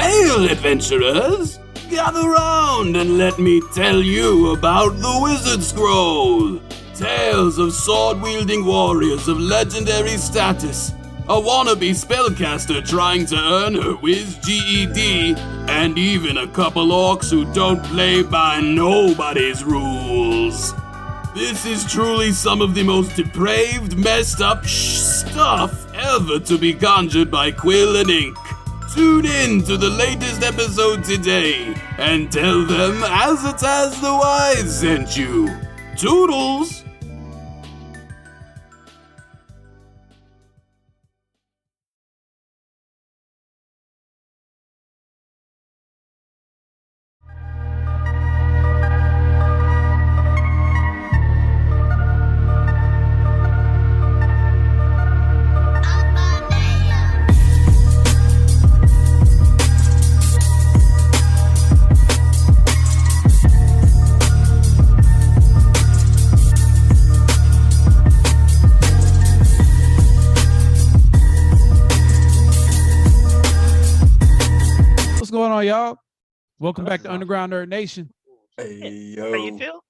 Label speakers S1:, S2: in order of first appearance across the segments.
S1: Hail, adventurers! Gather round and let me tell you about the Wizard Scroll. Tales of sword-wielding warriors of legendary status, a wannabe spellcaster trying to earn her Wiz GED, and even a couple orcs who don't play by nobody's rules. This is truly some of the most depraved, messed up stuff ever to be conjured by Quill and Ink. Tune in to the latest episode today and tell them As the Wise sent you. Toodles!
S2: What's going on, y'all? Welcome back to Underground Nerd Nation.
S3: Hey, yo.
S4: How you feel?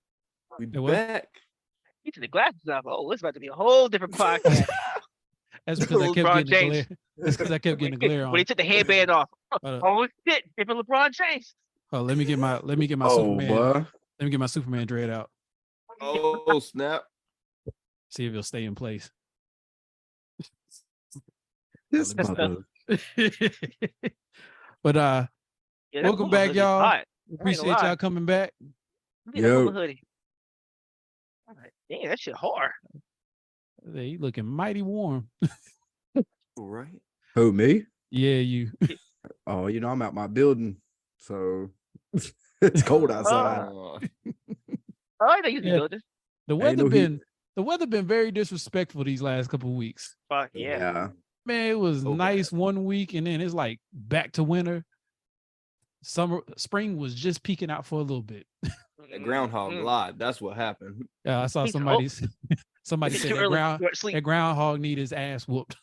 S3: We
S2: Hey, what?
S3: back.
S4: You took the glasses off. Oh, it's about to be a whole different podcast.
S2: That's because I kept
S4: LeBron
S2: getting the
S4: James.
S2: glare. That's because I kept getting the glare on.
S4: When he took the headband off.
S2: Hold
S4: Oh shit! Different LeBron James.
S2: Oh, let me get my
S3: Oh,
S2: Superman.
S3: boy.
S2: Let me get my Superman dread out.
S3: Oh, snap.
S2: See if it'll stay in place.
S3: This
S2: Let me
S3: mother.
S2: But
S4: Yeah, that
S2: welcome
S4: Puma
S2: back,
S4: hoodie's
S2: y'all.
S4: hot.
S2: appreciate
S4: lie.
S2: y'all coming back.
S4: Look at that
S3: Yo.
S4: Puma hoodie. I'm like, damn, that shit hard.
S2: They looking mighty warm.
S3: All right. Who, me?
S2: Yeah, you.
S3: Oh, you know, I'm out my building, so it's cold outside.
S4: Oh, I know you can
S2: Yeah.
S4: build this.
S2: The
S3: Ain't
S2: weather
S3: no heat.
S2: the weather been very disrespectful these last couple of weeks.
S4: Fuck yeah.
S2: Man, it was
S3: Oh,
S2: nice 1 week, and then it's like back to winter. Spring was just peeking out for a little bit.
S5: That groundhog
S4: Mm.
S5: lied. That's what happened.
S2: I saw
S4: He's
S2: somebody
S4: It's
S2: said
S4: too
S2: that,
S4: early. Go to sleep.
S2: that groundhog need his ass whooped.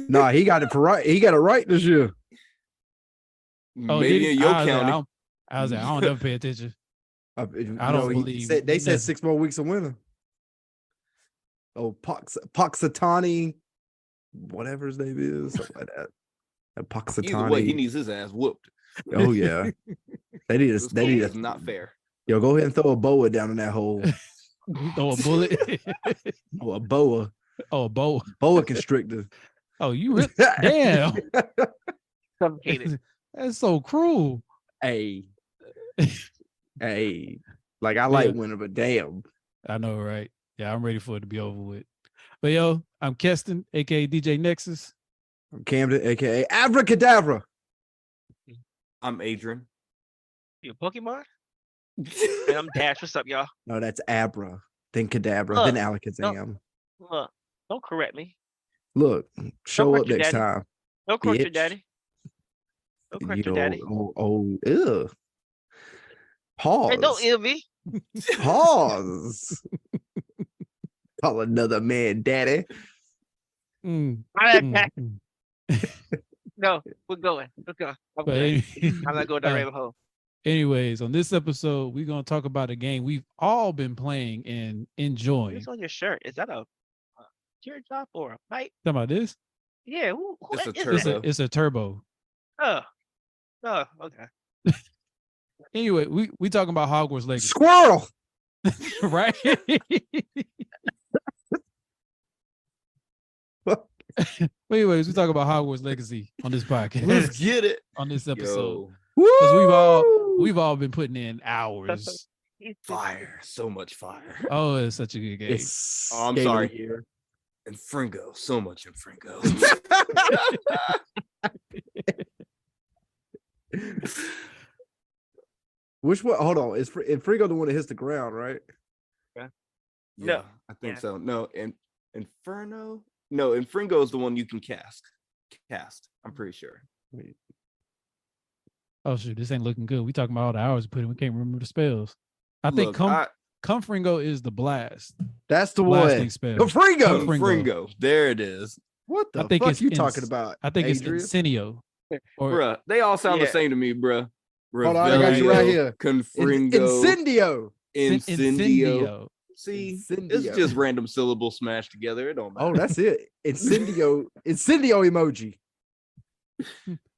S3: Nah, he got it for right. He got it right this year.
S2: Oh, did
S5: Maybe
S2: he?
S5: in your
S2: I was like,
S5: county.
S2: I was like, I don't ever pay attention.
S3: I
S2: don't believe
S3: they said
S2: nothing.
S3: 6 more weeks of winter. Oh, Poxitani, whatever his name is, something like that.
S5: Either way, he
S3: Poxitani.
S5: needs his ass whooped.
S3: Oh yeah, they need
S5: This
S3: us. They need
S5: is
S3: us.
S5: not fair.
S3: Yo, go ahead and throw a boa down in that hole.
S2: Throw a bullet.
S3: Oh, a boa
S2: Oh, a
S3: boa constrictor.
S2: Oh, you really? Damn.
S4: Suffocated.
S2: That's so cruel.
S3: Hey, hey, like I like
S2: Yeah.
S3: winter, but damn.
S2: I know, right? Yeah, I'm ready for it to be over with. But yo, I'm Keston, aka DJ Nexus.
S3: I'm Camden, aka Abracadabra.
S5: I'm Adrian.
S4: You a Pokemon? And I'm Dash. What's up, y'all?
S3: No, that's Abra, then Cadabra,
S4: Look,
S3: then Alakazam.
S4: Look, don't correct me.
S3: Look, show
S4: correct
S3: up
S4: your
S3: next
S4: daddy.
S3: time.
S4: Don't correct your
S3: Bitch.
S4: daddy. Don't correct your
S3: Yo,
S4: daddy.
S3: ugh. Pause.
S4: Hey, don't ill me.
S3: Pause. Call another man daddy.
S2: Mm,
S4: I'm
S2: mm, mm.
S4: No, we're going. Let's go. I'm
S2: But
S4: good. I'm not going down
S2: uh,
S4: rabbit hole.
S2: anyways, on this episode, we're gonna talk about a game we've all been playing and enjoying.
S4: What's on your shirt? Is that a teardrop or a pipe?
S2: Talking about this?
S4: Yeah. Who
S5: It's a
S4: is
S2: It's
S4: that?
S5: turbo.
S2: it's a turbo.
S4: Oh, okay.
S2: Anyway, we talking about Hogwarts Legacy,
S3: Squirrel.
S2: right? Anyways, we talk about Hogwarts Legacy on this
S5: Let's
S2: podcast,
S5: get it.
S2: on this episode.
S5: Yo,
S3: Woo!
S2: We've all been putting in hours.
S5: fire. So much fire.
S2: Oh, it's such a good game.
S3: It's
S5: Oh, I'm
S3: game of
S5: sorry.
S3: the year.
S5: And Fringo. So much in Fringo.
S3: Which one? Hold on. Is Frigo the one that hits the ground, right?
S5: Yeah, I think
S4: Yeah.
S5: so. No, and Inferno. No, Infringo is the one you can cast. I'm pretty sure.
S2: Oh shoot, this ain't looking good. We talking about all the hours we put in. We can't remember the spells. I think
S5: Look,
S2: Comfringo is the blast.
S3: That's the
S2: Blasting
S3: one.
S2: spell.
S3: The Frigo.
S2: Fringo.
S5: Fringo. There it is.
S3: What the
S2: I think
S3: fuck
S2: it's
S3: you talking about?
S2: I think
S3: Adrian?
S2: it's Incendio. Or
S5: Bruh, they all sound the
S4: Yeah.
S5: same to me, bruh.
S3: Hold on, I got you right here.
S5: Confringo,
S3: Incendio.
S5: Incendio. See, it's
S3: Incendio.
S5: just random syllables smashed together. It don't matter.
S3: Oh, that's it. Incendio emoji.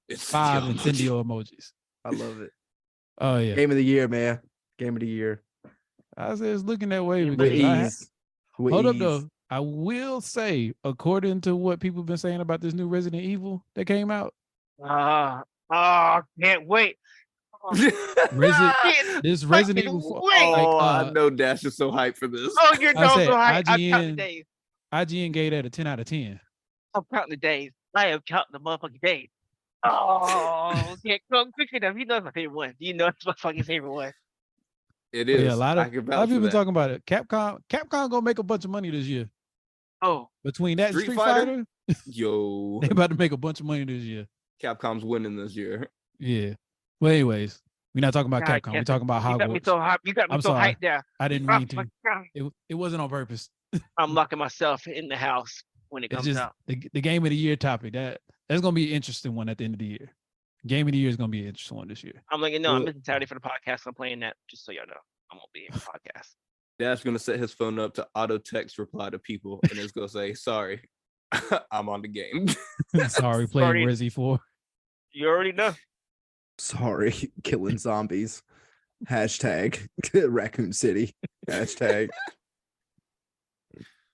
S5: It's
S2: 5
S5: the
S2: incendio emojis.
S3: I love it.
S2: Oh yeah.
S3: Game of the year, man. Game of the year.
S2: I said it's looking that way
S4: With
S2: because
S3: With ease. With
S2: hold up
S3: ease.
S2: though. I will say, according to what people have been saying about this new Resident Evil that came out,
S4: Can't wait.
S2: this Resident Evil,
S4: Wait.
S2: like,
S5: I know Dash is so hyped for this.
S4: Oh, you're
S2: I
S4: so
S2: said
S4: hype. I'm counting the
S2: IGN,
S4: days.
S2: IGN gave that a 10 out of 10.
S4: I'm counting the days. I am counting the motherfucking days. Oh, yeah, come quick enough. You know it's my favorite one. You know it's my fucking favorite one.
S5: It
S2: But
S5: is.
S2: yeah, a lot
S5: I
S2: of
S5: can
S2: people
S5: vouch for
S2: been
S5: that.
S2: talking about it. Capcom gonna make a bunch of money this year.
S4: Oh,
S2: Between that and
S5: Street
S2: Street
S5: Fighter?
S2: Fighter,
S5: Yo,
S2: they about to make a bunch of money this year.
S5: Capcom's winning this year.
S2: Yeah. Well, anyways, we're not talking about
S4: God,
S2: Capcom. We're
S4: Kevin,
S2: talking about
S4: you got me
S2: Hogwarts.
S4: so hyped. You got me
S2: I'm
S4: so
S2: sorry.
S4: hyped there.
S2: I didn't
S4: Oh
S2: mean
S4: my
S2: to.
S4: God.
S2: It wasn't on purpose.
S4: I'm locking myself in the house when it
S2: It's
S4: comes
S2: just
S4: out.
S2: the game of the year topic. That's gonna be an interesting one at the end of the year. Game of the year is gonna be an interesting one this year.
S4: I'm like, no,
S5: Well-
S4: I'm missing Saturday for the podcast. I'm playing that just so y'all know. I'm gonna be in the podcast.
S5: Dash gonna set his phone up to auto text reply to people, and it's gonna say, "Sorry, I'm on the game."
S2: Sorry, playing
S4: Sorry.
S2: Resi 4.
S4: You already know.
S3: Sorry, killing zombies. Hashtag Raccoon City. Hashtag.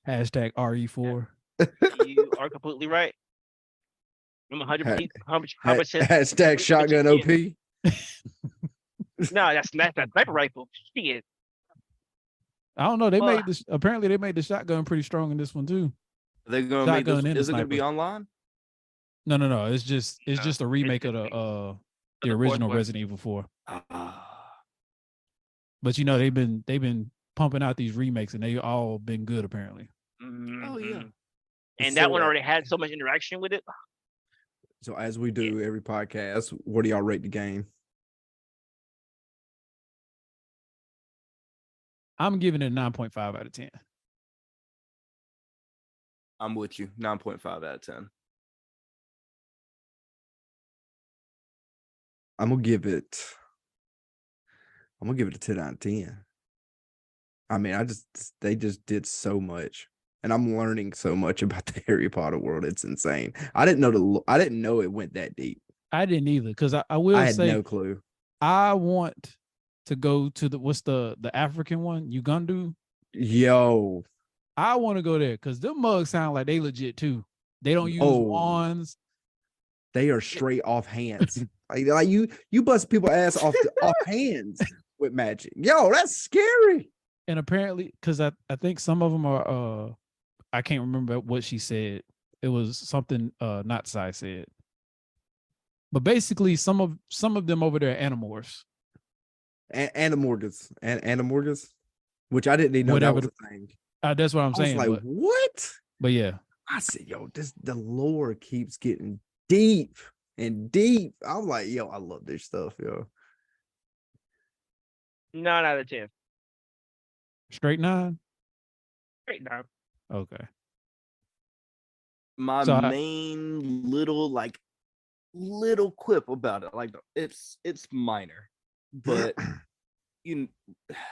S2: Hashtag RE4.
S4: You are completely right. I'm 100%.
S3: Hashtag shotgun OP.
S4: No, that's not that sniper rifle. Shit.
S2: I don't know. They
S4: Well-
S2: made this. Apparently, they made the shotgun pretty strong in this one too.
S5: They're gonna make
S2: Shotgun
S5: this.
S2: and a
S5: Is it gonna be
S2: sniper.
S5: online?
S2: No. It's just a remake of
S4: just
S2: the
S4: the fourth
S2: original
S4: one.
S2: Resident Evil 4.
S5: Ah,
S2: But you know they've been pumping out these remakes and they all been good apparently.
S5: oh yeah.
S4: Mhm. And that one
S3: So,
S4: already had so much interaction with it.
S3: So as we do every podcast, what do y'all rate the game?
S2: I'm giving it a 9.5 out of 10.
S5: I'm with you. 9.5 out of 10.
S3: I'm gonna give it a 10 out of 10. I mean, they just did so much. And I'm learning so much about the Harry Potter world. It's insane. I didn't know it went that deep.
S2: I didn't either because I will
S3: I had
S2: say
S3: no clue.
S2: I want to go to what's the African one, Ugandu.
S3: Yo,
S2: I want to go there because them mugs sound like they legit too. They don't use
S3: Oh.
S2: wands.
S3: they are straight off hands. like you bust people ass off hands with magic. Yo, that's scary.
S2: And apparently, because I think some of them are I can't remember what she said. It was something not Sai said. But basically, some of them over there are animorphs.
S3: Animorgas, which I didn't even know
S2: Whatever
S3: that was a thing.
S2: That's what I'm
S3: I was
S2: saying.
S3: like, what?
S2: but yeah,
S3: I said, yo, the lore keeps getting deep and deep. I'm like, yo, I love this stuff, yo.
S4: 9 out of 10.
S2: straight 9.
S4: Great 9.
S2: Okay.
S5: My
S2: So
S5: main little quip about it, like it's minor, but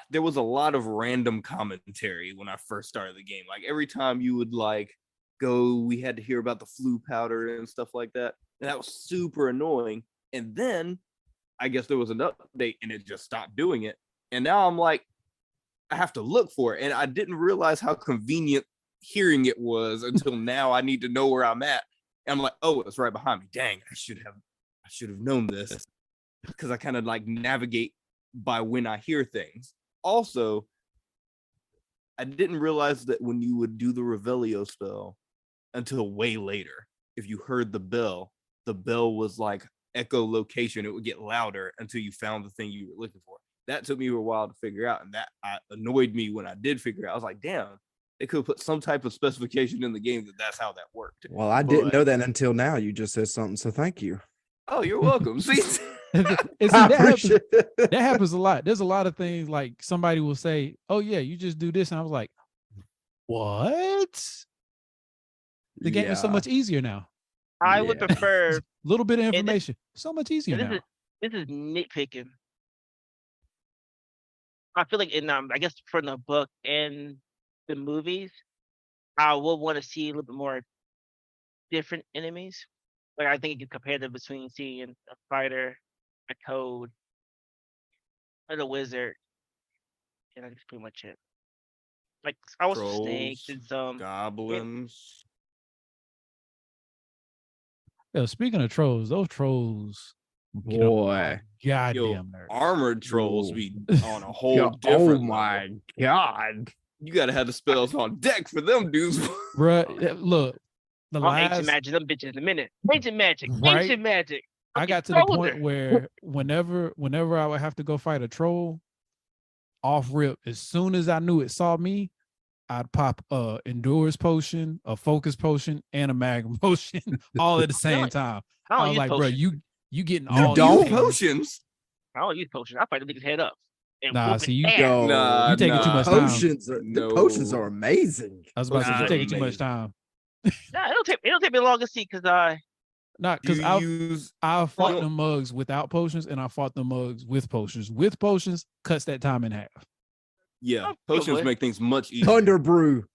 S5: there was a lot of random commentary when I first started the game. Like every time you would go, we had to hear about the flu powder and stuff like that. And that was super annoying. And then I guess there was an update and it just stopped doing it. And now I'm like, I have to look for it. And I didn't realize how convenient hearing it was until now. I need to know where I'm at. And I'm like, oh, it's right behind me. Dang, I should have known this. Because I kind of navigate by when I hear things. Also, I didn't realize that when you would do the Revelio spell until way later, if you heard the bell was like echolocation. It would get louder until you found the thing you were looking for. That took me a while to figure out, and that annoyed me when I did figure it out. I was like, damn, they could have put some type of specification in the game that's how that worked.
S3: Well, I didn't
S5: But-
S3: know that until now. You just said something, so thank you.
S5: Oh, you're welcome. See,
S2: And see,
S3: I
S2: that happens,
S3: appreciate it.
S2: that happens a lot. There's a lot of things like somebody will say, "Oh yeah, you just do this," and I was like, "What?" The game is so
S3: Yeah.
S2: much easier now.
S4: I would
S3: Yeah.
S4: prefer.
S2: Little bit of
S4: this-
S2: information. So much easier
S4: and
S2: now.
S4: This is nitpicking. I feel like in I guess from the book and the movies, I would want to see a little bit more different enemies. Like I think you can compare them between seeing a fighter, a toad, and a wizard, and that's pretty much it. Like I want some snakes
S5: Trolls,
S4: and some.
S5: goblins.
S2: Yo, speaking of trolls, those trolls get on my
S3: Boy.
S2: goddamn nerves.
S5: Armored trolls
S3: Ooh.
S5: be on a whole
S3: Yo,
S5: different
S3: oh my
S5: level.
S3: god.
S5: You gotta have the spells on deck for them dudes.
S2: Bruh, look, the
S4: Oh, ancient
S2: last
S4: magic, them bitches in a minute. Ancient magic,
S2: Right?
S4: ancient magic.
S2: I
S4: Fucking
S2: got to the
S4: trolled
S2: point
S4: her.
S2: where whenever I would have to go fight a troll, off rip, as soon as I knew it saw me, I'd pop a endurance potion, a focus potion, and a magnum potion all at the same time.
S4: I
S2: I
S4: don't
S2: was
S4: use
S2: like, bro,
S4: potions.
S2: you getting
S3: You
S2: all
S3: don't?
S2: these things.
S5: Potions.
S4: I don't use potions. I fight the nigga's head up. And
S2: Nah,
S4: whoop
S2: see,
S4: his
S2: you
S4: ass.
S3: Yo,
S5: Nah,
S2: You taking too much time.
S3: potions the potions are amazing.
S2: I was about to say,
S4: Nah,
S2: you taking too much
S5: amazing.
S2: time.
S4: Nah, it don't take me long to see because I
S2: Not
S5: Do
S2: because
S5: you use
S2: I fought
S5: Well-
S2: the mugs without potions, and I fought the mugs with potions. With potions, cuts that time in half.
S5: yeah,
S4: Oh,
S5: potions
S4: boy.
S5: make things much easier.
S3: Thunder brew.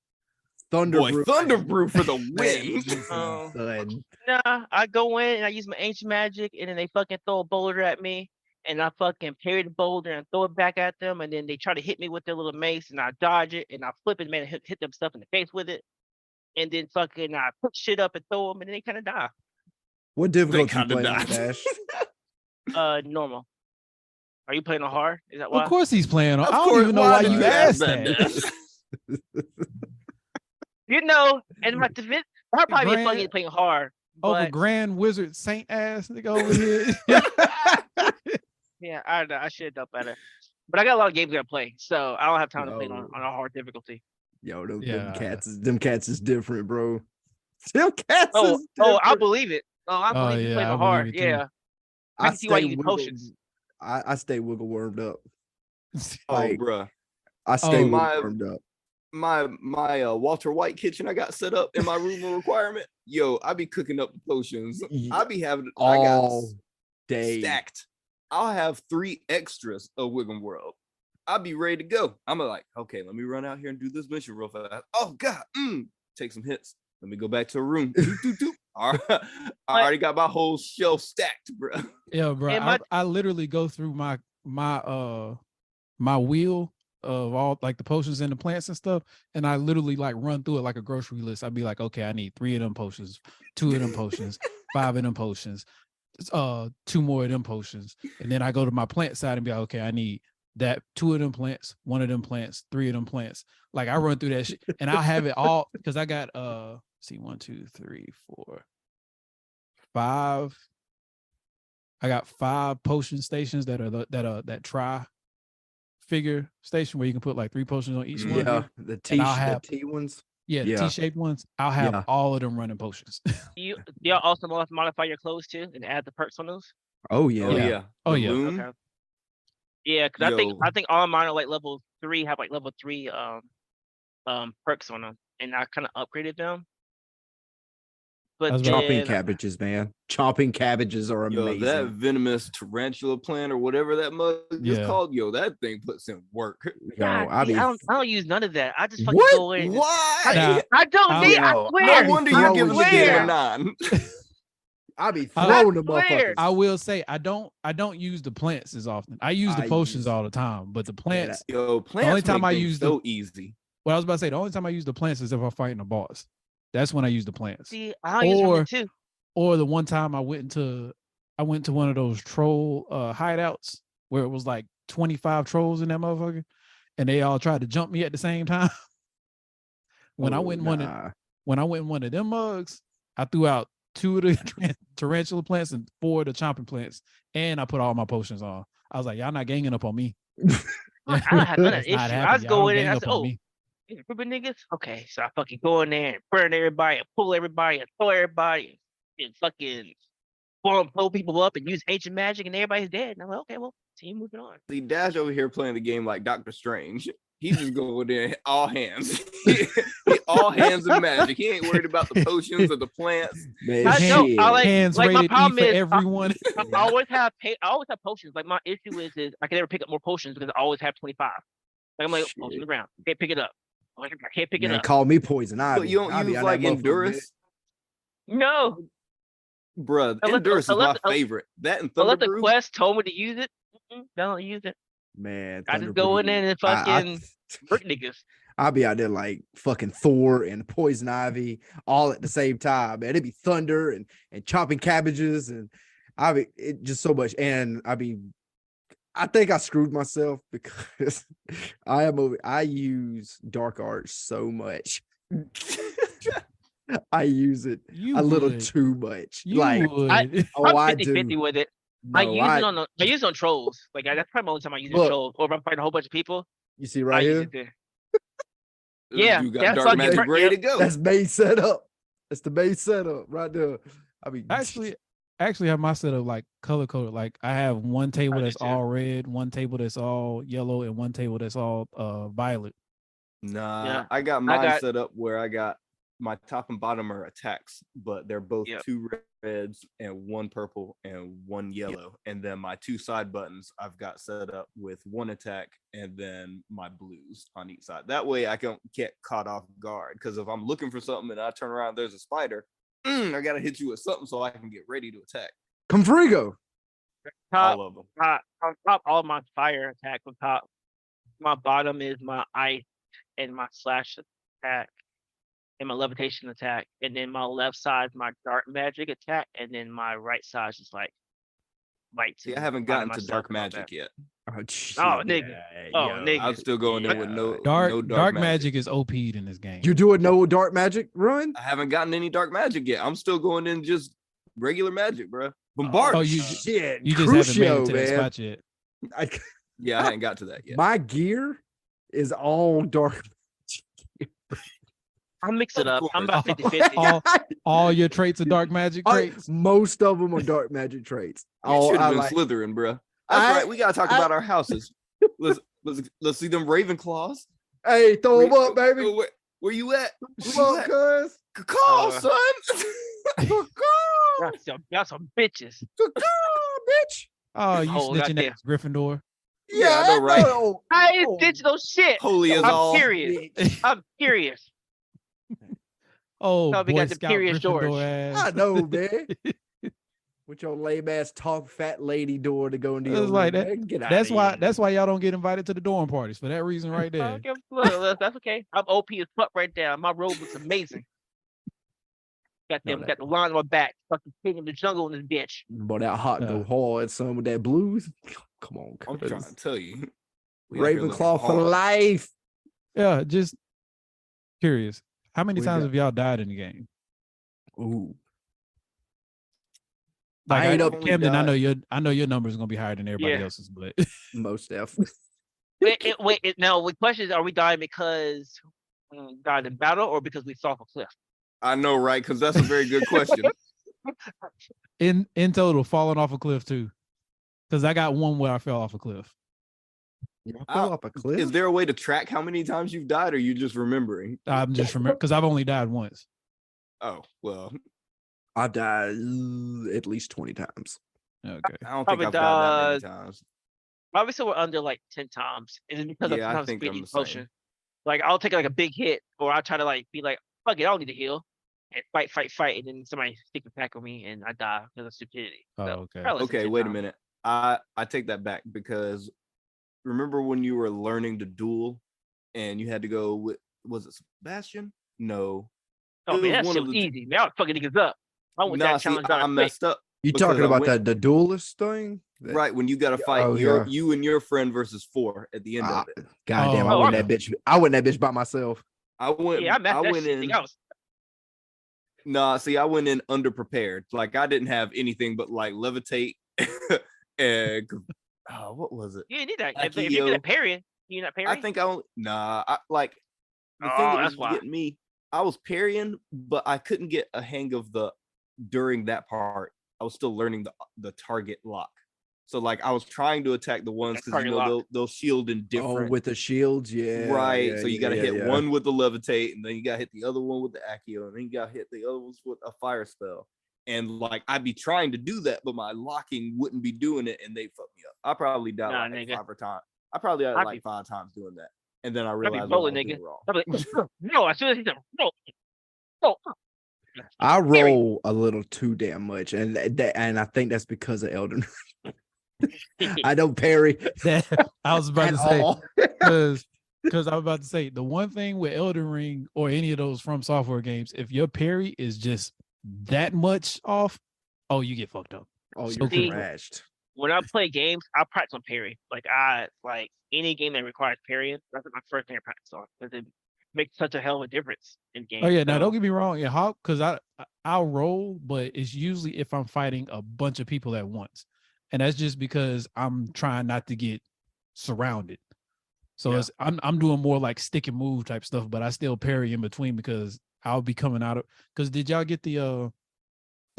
S3: Thunder
S5: Boy,
S3: brew.
S5: Thunder Brew for the
S3: Man,
S5: win.
S3: listen,
S4: Oh.
S3: son.
S4: nah, I go in and I use my ancient magic and then they fucking throw a boulder at me and I fucking parry the boulder and throw it back at them and then they try to hit me with their little mace and I dodge it and I flip it, man, and hit them stuff in the face with it. And then fucking I put shit up and throw them and then they kind of die.
S3: What difficulty you
S5: kinda
S3: playing on,
S5: died.
S3: Dash?
S4: Normal. Are you playing on hard? Is that why?
S2: Of course he's playing on.
S5: Of
S2: I don't
S5: course,
S2: even know why
S5: did
S2: you asked that.
S5: Dash?
S4: You know, and my defense, I'd probably be
S2: Grand-
S4: fucking playing hard.
S2: Over
S4: But
S2: Grand Wizard Saint ass nigga over here.
S4: yeah, I know I should have done better. But I got a lot of games to play, so I don't have time to play
S3: No.
S4: on a hard difficulty.
S3: Yo, them
S2: Yeah.
S3: cats is different, bro. Them cats
S4: Oh,
S3: is
S4: I
S3: different.
S4: believe it. Oh, I
S2: Oh,
S4: believe you
S2: yeah,
S4: playing
S2: I
S4: on
S2: believe
S4: hard.
S2: it too.
S4: Yeah. I can see why
S3: stay
S4: you use
S3: wiggle-
S4: potions.
S3: I stay wiggle wormed up.
S5: Oh,
S3: Like,
S5: bruh.
S3: I stay
S2: Oh,
S3: wiggle
S5: my-
S3: wormed up.
S5: My Walter White kitchen I got set up in my room of requirement. Yo, I be cooking up the potions. I be having I got
S3: All day.
S5: stacked. I'll have 3 extras of Wiggum World. I'll be ready to go. I'm like, okay, let me run out here and do this mission real fast. Oh God, take some hits. Let me go back to a room. Doop, doop, doop. All right. I already got my whole shelf stacked, bro.
S2: Yeah, bro.
S4: And my-
S2: I literally go through my wheel of all like the potions and the plants and stuff, and I literally like run through it like a grocery list. I'd be like, okay, I need 3 of them potions, 2 of them potions, 5 of them potions, 2 more of them potions, and then I go to my plant side and be like, okay, I need that 2 of them plants, 1 of them plants, 3 of them plants. Like I run through that shit, and I'll have it all because I got see 1, 2, 3, 4, 5. I got 5 potion stations that are that tri figure station where you can put like 3 potions on each one.
S3: Yeah, the T
S2: I'll have-
S3: the T ones.
S2: Yeah, the
S3: Yeah.
S2: T-shaped ones. I'll have
S3: Yeah.
S2: all of them running potions.
S4: Do y'all also modify your clothes too and add the perks on those?
S3: Oh yeah.
S5: Oh
S2: Yeah.
S5: yeah.
S2: Oh,
S5: The
S2: yeah.
S5: loom.
S4: Okay. Yeah, because
S5: Yo.
S4: I think all mine are like level 3, have like level 3 perks on them, and I kind of upgraded them. But
S2: was about-
S3: Chopping
S4: then,
S3: cabbages, man. Chopping cabbages are
S5: Yo,
S3: amazing.
S5: that venomous tarantula plant or whatever that mug is
S2: Yeah.
S5: called, yo, that thing puts in work.
S3: Yo,
S4: God,
S3: I
S4: see,
S3: be
S4: I don't use none of that. I just fucking
S3: What?
S4: go in. and-
S5: Why?
S2: Nah.
S4: I don't
S2: I'll-
S4: need. I
S3: Yo,
S4: swear.
S5: No wonder you're
S3: throwing
S5: giving the game
S4: swear.
S5: a 9.
S3: I be
S2: I
S3: throwing them
S4: swear.
S3: motherfuckers.
S2: I will say I don't use the plants as often. I use the
S3: I
S2: potions
S3: use-
S2: all the time, but the plants.
S5: Yo, plants
S2: only time
S5: make
S2: I
S5: things
S2: use
S5: so easy.
S2: Well, I was about to say the only time I use the plants is if I'm fighting a boss. That's when I use the plants.
S4: See, I don't use
S2: Or-
S4: them too.
S2: Or the one time I went to one of those troll hideouts where it was like 25 trolls in that motherfucker, and they all tried to jump me at the same time. When I
S3: Oh,
S2: went in one of
S3: nah.
S2: when I went in one of them mugs, I threw out 2 of the tarantula plants and 4 of the chomping plants, and I put all my potions on. I was like, y'all not ganging up on me.
S4: I don't have none of
S2: It's
S4: that issue.
S2: not
S4: I
S2: happening.
S4: just
S2: Y'all
S4: go
S2: don't
S4: in and
S2: gang
S4: I
S2: up
S4: say,
S2: on
S4: oh,
S2: me.
S4: these are group of niggas? Okay, so I fucking go in there and burn everybody and pull everybody and throw everybody and fucking blow people up and use ancient magic and everybody's dead. And I'm like, okay, well, team moving on.
S5: See, Dash over here playing the game like Doctor Strange. He's just going in all hands. All hands and magic. He ain't worried about the potions or the plants.
S3: Man,
S4: I know.
S3: shit.
S4: I
S2: Hands
S4: like my
S2: rated E
S4: problem
S2: for
S4: is
S2: everyone.
S4: I always have potions. Like my issue is I can never pick up more potions because I always have 25. Like I'm like, oh, it's on the
S3: Shit.
S4: ground. Can't pick it up. I can't pick it
S3: Man,
S4: up.
S3: call me Poison Ivy.
S5: But you don't
S3: I be
S5: use
S3: on
S5: like
S3: that motherfucker, man.
S5: Endurance,
S4: No,
S5: bruh.
S4: Unless-
S5: Endurance is
S4: unless-
S5: my favorite. That and
S4: unless the
S5: Thunderbrew.
S4: quest told me to use it, I don't use it.
S3: Man,
S4: I just go in there and fucking brick niggas.
S3: I'll be out there like fucking Thor and Poison Ivy all at the same time. Man, it'd be thunder and chopping cabbages and it just so much. And I think I screwed myself because I use dark arts so much. I use it
S2: You
S3: a little
S2: would.
S3: too much.
S2: You
S3: like,
S2: would.
S3: oh, I
S4: I'm 50-50
S3: do.
S4: with it. I
S3: No,
S4: use it on trolls. Like that's probably the only time I use it on
S3: Look.
S4: trolls. Or if I'm fighting a whole bunch of people,
S3: you see
S4: I
S3: right
S4: use
S3: here?
S4: it there. Yeah,
S5: You got
S4: that's
S5: dark
S4: fucking
S5: magic
S4: right,
S5: ready
S4: yeah.
S5: to go.
S3: That's main setup. That's the main setup right there. I mean,
S2: Actually have my setup like color coded. Like I have one table
S4: do
S2: that's
S4: too.
S2: all red, one table that's all yellow, and one table that's all violet.
S5: Nah,
S4: Yeah.
S5: I got mine
S4: got-
S5: set up where I got my top and bottom are attacks, but they're both
S4: Yep.
S5: 2 reds and 1 purple and 1 yellow. And then my 2 side buttons I've got set up with 1 attack and then my blues on each side. That way I don't get caught off guard. Because if I'm looking for something and I turn around, there's a spider, I gotta hit you with something so I can get ready to attack.
S3: Confrigo.
S4: Top,
S5: All of them.
S4: on top, all my fire attack on top. My bottom is my ice and my slash attack and my levitation attack. And then my left side is my dark magic attack. And then my right side is like light.
S5: See, I haven't gotten to dark magic yet.
S3: Oh, shit.
S4: nigga. Oh, nigga.
S5: I'm still going in with no
S2: Dark
S5: dark
S2: magic is OP'd in this game.
S3: You do a no dark magic run?
S5: I haven't gotten any dark magic yet. I'm still going in just regular magic, bro. Bombard.
S2: Oh, you
S3: Shit.
S2: you just haven't made it
S3: Crucio,
S2: to that
S3: man.
S2: spot yet.
S5: Yeah, I hadn't got to that yet.
S3: My gear is all dark.
S4: I'll mix it
S5: Of
S4: up. I'm
S5: course.
S4: about 50-50.
S2: All your traits are dark magic traits.
S3: Most of them are dark magic traits.
S5: You should have been
S3: like,
S5: Slytherin, bro. That's
S3: I-
S5: right. We gotta talk
S3: I-
S5: about our houses. Let's see them Ravenclaws.
S3: hey, throw them up, baby.
S5: Where you at?
S3: Come
S5: Where you
S3: on,
S5: at?
S3: cuz.
S5: Call,
S4: Uh,
S5: son.
S4: Y'all some bitches.
S3: Bitch.
S2: Oh, you
S4: Oh,
S2: snitching
S4: goddamn.
S2: ass Gryffindor.
S5: Yeah, I know, right?
S3: know.
S4: I ain't
S3: Oh,
S4: digital shit.
S5: Holy as
S4: I'm
S5: all.
S4: serious. I'm curious.
S2: Oh,
S4: No, we
S2: Boy
S4: got the
S2: Scout
S4: Curious
S2: Gryffindor
S4: George.
S2: ass.
S3: I know, man. With your lame ass talk fat lady door to go into
S2: It
S3: your
S2: was like
S3: room,
S2: that-
S3: man. Get
S2: That's
S3: outta
S2: why.
S3: here.
S2: That's why y'all don't get invited to the dorm parties for that reason right
S4: I
S2: there.
S4: don't give a fuck. That's okay. I'm OP as fuck right there. My robe looks amazing. Got
S3: No,
S4: them,
S3: that-
S4: got the line on my back. Fucking king of the jungle in this bitch.
S3: Boy, that hot go hard. Some with that blues. Come on,
S5: I'm
S3: cuz.
S5: trying to tell you. We out here living
S3: Ravenclaw for
S5: hard.
S3: life.
S2: Yeah, just curious. How many
S3: We
S2: times
S3: got-
S2: have y'all died in the game?
S3: Ooh.
S2: Like,
S3: I ain't up-
S2: Camden, I
S5: died.
S2: know your number is gonna be higher than everybody
S4: Yeah.
S2: else's, but
S3: Most definitely.
S4: Now, the question is, are we dying because we died in battle or because we fell off a cliff?
S5: I know, right? Because that's a very good question.
S2: in total, falling off a cliff too. Because I got one where I fell off a cliff.
S3: You fell off a cliff?
S5: Is there a way to track how many times you've died, or you just remembering?
S2: I'm just remember because I've only died once.
S5: Oh well,
S3: I've died at least 20 times.
S2: Okay.
S5: I don't
S4: Probably
S5: think I've died that many times.
S4: Obviously, we're under like 10 times. And it's because
S5: Yeah, I
S4: sometimes
S5: think
S4: we
S5: I'm
S4: eat
S5: the same.
S4: potion. Like, I'll take like a big hit, or I'll try to like be like, fuck it, I don't need to heal. And fight, and then somebody stick a tackle me and I die because of stupidity.
S2: Oh,
S4: So,
S2: okay.
S4: probably less than
S5: Okay,
S4: 10
S5: wait a
S4: times.
S5: minute. I take that back because remember when you were learning to duel and you had to go with, was it Sebastian? No.
S4: Oh
S5: It
S4: man,
S5: was
S4: that
S5: one
S4: shit
S5: of
S4: was
S5: the
S4: easy. Man, I was fucking niggas up. I went
S5: Nah,
S4: that
S5: see,
S4: challenge
S5: I
S4: done quick.
S5: messed up.
S3: You
S5: Because
S3: talking
S5: I
S3: about
S5: went-
S3: the duelist thing? That-
S5: Right, when you got to fight
S3: Oh,
S5: your
S3: yeah.
S5: you and your friend versus 4 at the end
S3: Ah,
S5: of it.
S3: goddamn, I
S2: Oh,
S3: went
S2: yeah.
S3: that bitch. I went that bitch by myself.
S5: I went
S4: Yeah, I messed that
S5: went
S4: shit.
S5: in.
S4: Nigga, I was
S5: Nah, see, I went in underprepared. Like I didn't have anything but like levitate and what was it?
S4: you didn't need that. If you did that parrying, you not parrying?
S5: I think I only I like the thing
S4: Oh,
S5: that
S4: that's
S5: was
S4: why.
S5: getting me. I was parrying, but I couldn't get a hang of the during that part. I was still learning the target lock. So like I was trying to attack the ones because
S4: Target lock.
S5: they'll shield in different.
S3: Oh, with the shields, yeah.
S5: Right.
S3: yeah,
S5: So you got to
S3: yeah,
S5: hit
S3: yeah.
S5: one with the levitate, and then you got to hit the other one with the accio, and then you got to hit the other ones with a fire spell. And like I'd be trying to do that, but my locking wouldn't be doing it, and they fucked me up. I probably died
S4: Nah,
S5: like
S4: nigga.
S5: 5 times. I probably died
S4: I'd
S5: like
S4: be-
S5: 5 times doing that, and then I
S4: I'd be
S5: realized what I
S4: rolling,
S5: was
S4: nigga.
S5: doing wrong.
S4: I'd be like, no, as soon as he's like, no.
S3: I roll a little too damn much, and I think that's because of Elden. I don't parry
S2: I was about
S3: at
S2: to say
S3: all.
S2: because I was about to say the one thing with Elden Ring or any of those From Software games, if your parry is just that much off, oh, you get fucked up.
S3: Oh,
S2: So
S3: you're
S2: quickly.
S3: crashed.
S4: When I play games, I practice on parry. Like any game that requires parrying, that's my first thing I practice on because it makes such a hell of a difference in games.
S2: Oh yeah, now
S4: So,
S2: don't get me wrong, yeah, how because I'll roll, but it's usually if I'm fighting a bunch of people at once, and that's just because I'm trying not to get surrounded. So
S4: Yeah.
S2: it's I'm doing more like stick and move type stuff, but I still parry in between because I'll be coming out of. Because did y'all get the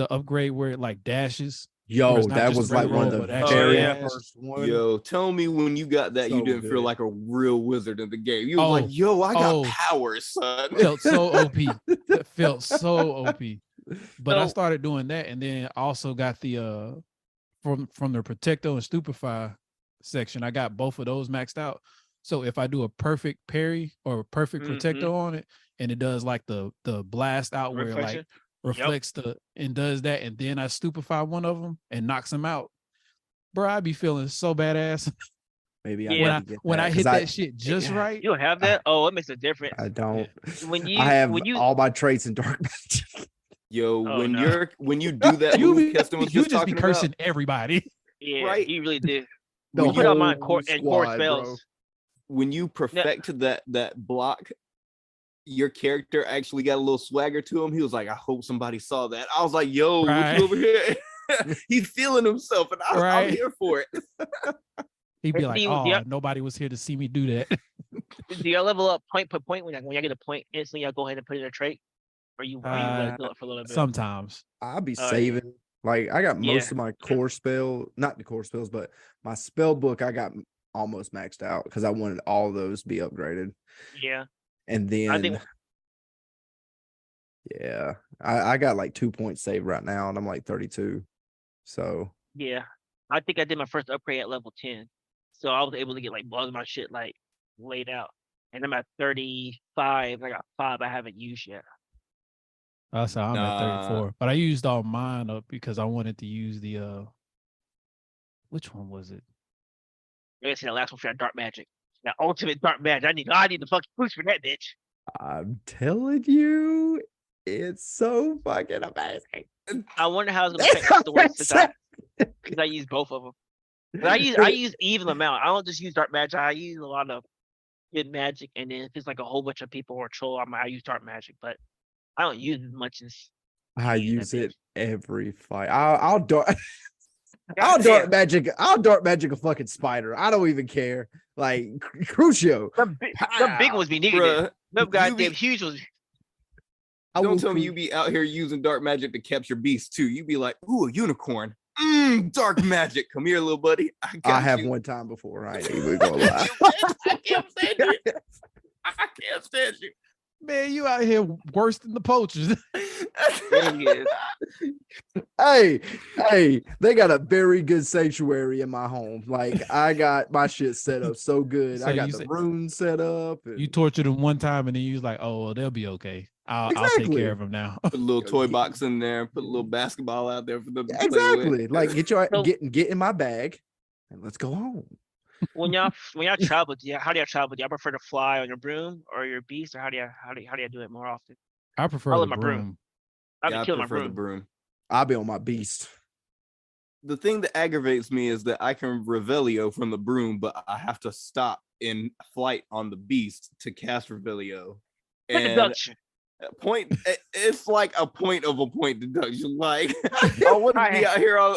S2: upgrade where it like dashes? Where
S3: Yo,
S2: it's not
S3: that
S2: just
S3: was
S2: a
S3: like
S2: regular
S3: one of
S2: roll,
S3: the
S2: but actually
S3: very
S4: yeah.
S2: dash.
S3: first one.
S5: Yo, tell me when you got that, you
S3: So
S5: didn't feel
S3: good.
S5: like a real wizard in the game. You was
S2: Oh,
S5: like, yo, I got
S2: oh.
S5: powers, son.
S2: Felt so OP. It felt so OP. But I
S4: So-
S2: started doing that, and then I also got the from the Protecto and Stupefy section. I got both of those maxed out. So if I do a perfect parry or a perfect Protecto on it, and it does like the blast out where it like
S4: Reflection.
S2: reflects and does that, and then I stupefy one of them and knocks him out, bro, I'd be feeling so badass.
S3: Maybe
S4: Yeah.
S3: I
S2: when I hit
S3: 'cause
S2: that shit just right.
S4: You don't have that? Oh, it makes a difference.
S3: I don't.
S4: When you
S3: I have
S4: when you
S3: all my traits in dark magic.
S5: Yo,
S4: Oh,
S5: when
S4: no.
S5: you do that
S2: You
S5: move Keston was
S2: you
S5: just
S2: just be
S5: talking about,
S2: cursing everybody.
S4: yeah,
S5: right.
S4: you really do.
S3: The
S4: You put on my
S3: whole
S4: core
S3: squad,
S4: spells.
S3: bro.
S5: when you perfect that block, your character actually got a little swagger to him. He was like, I hope somebody saw that. I was like, yo,
S2: Right.
S5: what you over here? He's feeling himself, and I'm
S2: Right.
S5: here for it.
S2: He'd be
S4: And
S2: like,
S4: see,
S2: "Oh,
S4: yeah.
S2: nobody was here to see me do that."
S4: Do y'all level up point per point when y'all get a point instantly? Y'all go ahead and put in a trait, or you let it build up for a little bit.
S2: Sometimes.
S3: I'll be
S4: Oh, yeah.
S3: saving. Like I got most
S4: Yeah.
S3: of my core spell, not the core spells, but my spell book I got almost maxed out because I wanted all of those to be upgraded.
S4: Yeah,
S3: And then
S4: I think
S3: yeah, I got like 2 points saved right now, and I'm like 32. So
S4: I think I did my first upgrade at level 10, so I was able to get like all of my shit like laid out, and I'm at 35. I got 5 I haven't used yet.
S2: That's how I'm at
S5: Nah.
S2: 34. But I used all mine up because I wanted to use the which one was it?
S4: I gotta see that last one for that dark magic, that ultimate dark magic. I need the fucking boost for that bitch.
S3: I'm telling you, it's so fucking amazing.
S4: I wonder how it's gonna affect the story because I use both of them. But I use even amount. I don't just use dark magic. I use a lot of good magic, and then if it's like a whole bunch of people or a troll, I use dark magic. But I don't use as much as
S3: I
S4: you
S3: use
S4: that
S3: it
S4: bitch.
S3: every fight. I'll dark. I'll
S4: God
S3: dark
S4: damn.
S3: magic. I'll dark magic a fucking spider. I don't even care. Like Crucio.
S4: Some big ones be needed.
S5: Bruh,
S4: No
S5: you
S4: goddamn
S5: be-
S4: huge ones.
S3: I
S5: Don't
S3: will
S5: tell me
S3: cru-
S5: you be out here using dark magic to capture beasts too. You be like, ooh, a unicorn. Dark magic. Come here, little buddy.
S3: I have
S5: you.
S3: one time before. I ain't even gonna lie.
S5: I can't stand you. I can't stand you.
S2: Man, you out here worse than the poachers.
S4: There he is.
S3: Hey, they got a very good sanctuary in my home. Like I got my shit set up so good.
S2: So
S3: I got
S2: you
S3: the
S2: say-
S3: runes set up. And
S2: You tortured them one time and then you was like, "Oh, well, they'll be okay. I'll take
S3: Exactly.
S2: care of them now."
S5: Put a little
S3: Yo,
S5: toy
S3: yeah.
S5: box in there. Put a little basketball out there for them to play
S3: exactly.
S5: with.
S3: Like
S4: So-
S3: get in my bag and let's go home.
S4: When y'all travel, how do y'all travel? Do y'all prefer to fly on your broom or your beast, or how do you do it more often?
S2: I prefer
S4: I
S2: the
S4: love my broom.
S2: broom.
S4: I've
S5: Yeah,
S4: been
S5: I
S4: killing my
S5: prefer
S4: broom.
S5: the broom.
S3: I'll be on my beast.
S5: The thing that aggravates me is that I can Revelio from the broom, but I have to stop in flight on the beast to cast Revelio.
S4: Good
S5: And
S4: deduction.
S5: it's like a point deduction. Like I want to be out here on,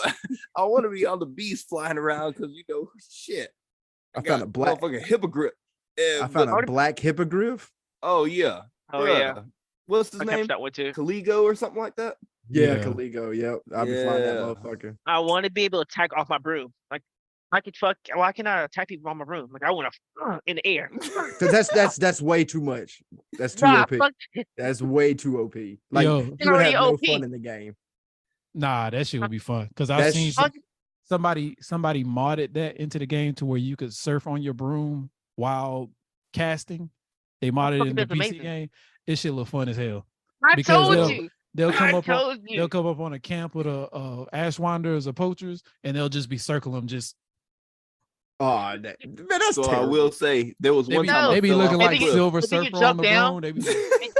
S5: I want to be on the beast flying around because shit.
S3: I found a black.
S5: motherfucking hippogriff.
S3: I found a black hippogriff.
S5: Oh yeah.
S4: Oh yeah,
S5: What's his
S4: I
S5: name?
S4: captured that one too.
S5: Caligo or something like that.
S3: Yeah,
S2: Yeah.
S3: Caligo. Yep. I'll be flying that
S5: Yeah.
S3: motherfucker.
S4: I want to be able to attack off my broom. Like I could fuck. Why can I attack people on my broom? Like I want to in the air.
S3: Because that's way too much. That's too
S4: Nah,
S3: OP.
S4: fuck. It's
S3: That's way too OP. Like
S2: Yo,
S3: you would
S4: already
S3: have no
S4: OP.
S3: fun in the game.
S2: nah, that shit would be fun. Cause I've
S3: That's
S2: seen
S3: sh-
S2: somebody modded that into the game to where you could surf on your broom while casting. They modded it in the
S4: That's
S2: PC
S4: amazing.
S2: game. This shit look fun as hell.
S4: I
S2: Because
S4: told
S2: they'll
S4: you.
S2: they'll come
S4: I
S2: up on
S4: told you.
S2: they'll come up on a camp with a ashwanders or poachers, and they'll just be circling them. Just
S3: oh, man, that's
S5: So I
S3: terrible.
S5: will say there was
S2: they
S5: one
S2: be,
S5: time I
S2: they be
S5: fell
S2: looking
S5: off
S2: like
S5: a cliff.
S2: Silver
S4: I think you
S2: Surfer on
S4: jump
S2: the
S4: down.
S2: broom. They be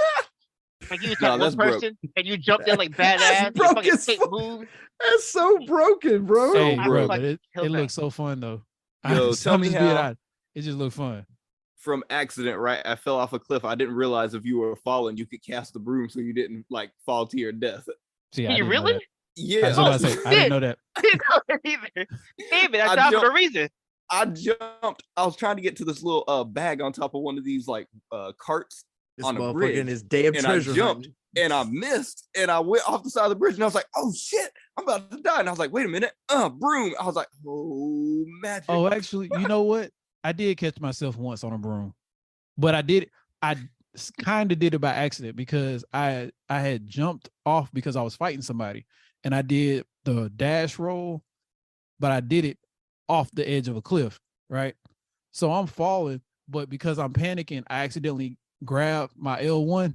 S4: Like you attack
S5: Nah,
S4: one
S5: that's broke.
S4: person and you jump down like
S3: That's
S4: badass. And
S3: broke
S4: fucking
S3: as
S4: take
S3: fuck.
S4: moves.
S3: That's so broken, bro.
S2: hey,
S4: I
S2: bro,
S4: fucking
S2: but it
S4: killed that.
S2: looks so fun though.
S5: Yo, tell me
S2: just being
S5: how-
S2: honest. It just looked fun.
S5: From accident, right? I fell off a cliff. I didn't realize if you were falling, you could cast the broom so you didn't like fall to your death.
S2: See, I
S4: You
S2: didn't know
S4: really?
S2: that.
S5: Yeah,
S2: That's what I
S4: Oh,
S2: say. I didn't know that.
S4: I didn't know that either. Damn it, I
S5: I
S4: died for
S5: jumped-
S4: no reason.
S5: I jumped. I was trying to get to this little bag on top of one of these like carts,
S3: This
S5: on a
S3: motherfucker
S5: bridge,
S3: in his damn
S5: and I
S3: treasure
S5: jumped.
S3: hunting.
S5: and I missed, and I went off the side of the bridge, and I was like, "Oh shit, I'm about to die!" And I was like, "Wait a minute, broom!" I was like, "Oh, magic!"
S2: Oh, actually, you know what? I did catch myself once on a broom, but I kind of did it by accident because I had jumped off because I was fighting somebody, and I did the dash roll, but I did it off the edge of a cliff, right? So I'm falling, but because I'm panicking, I accidentally grab my L1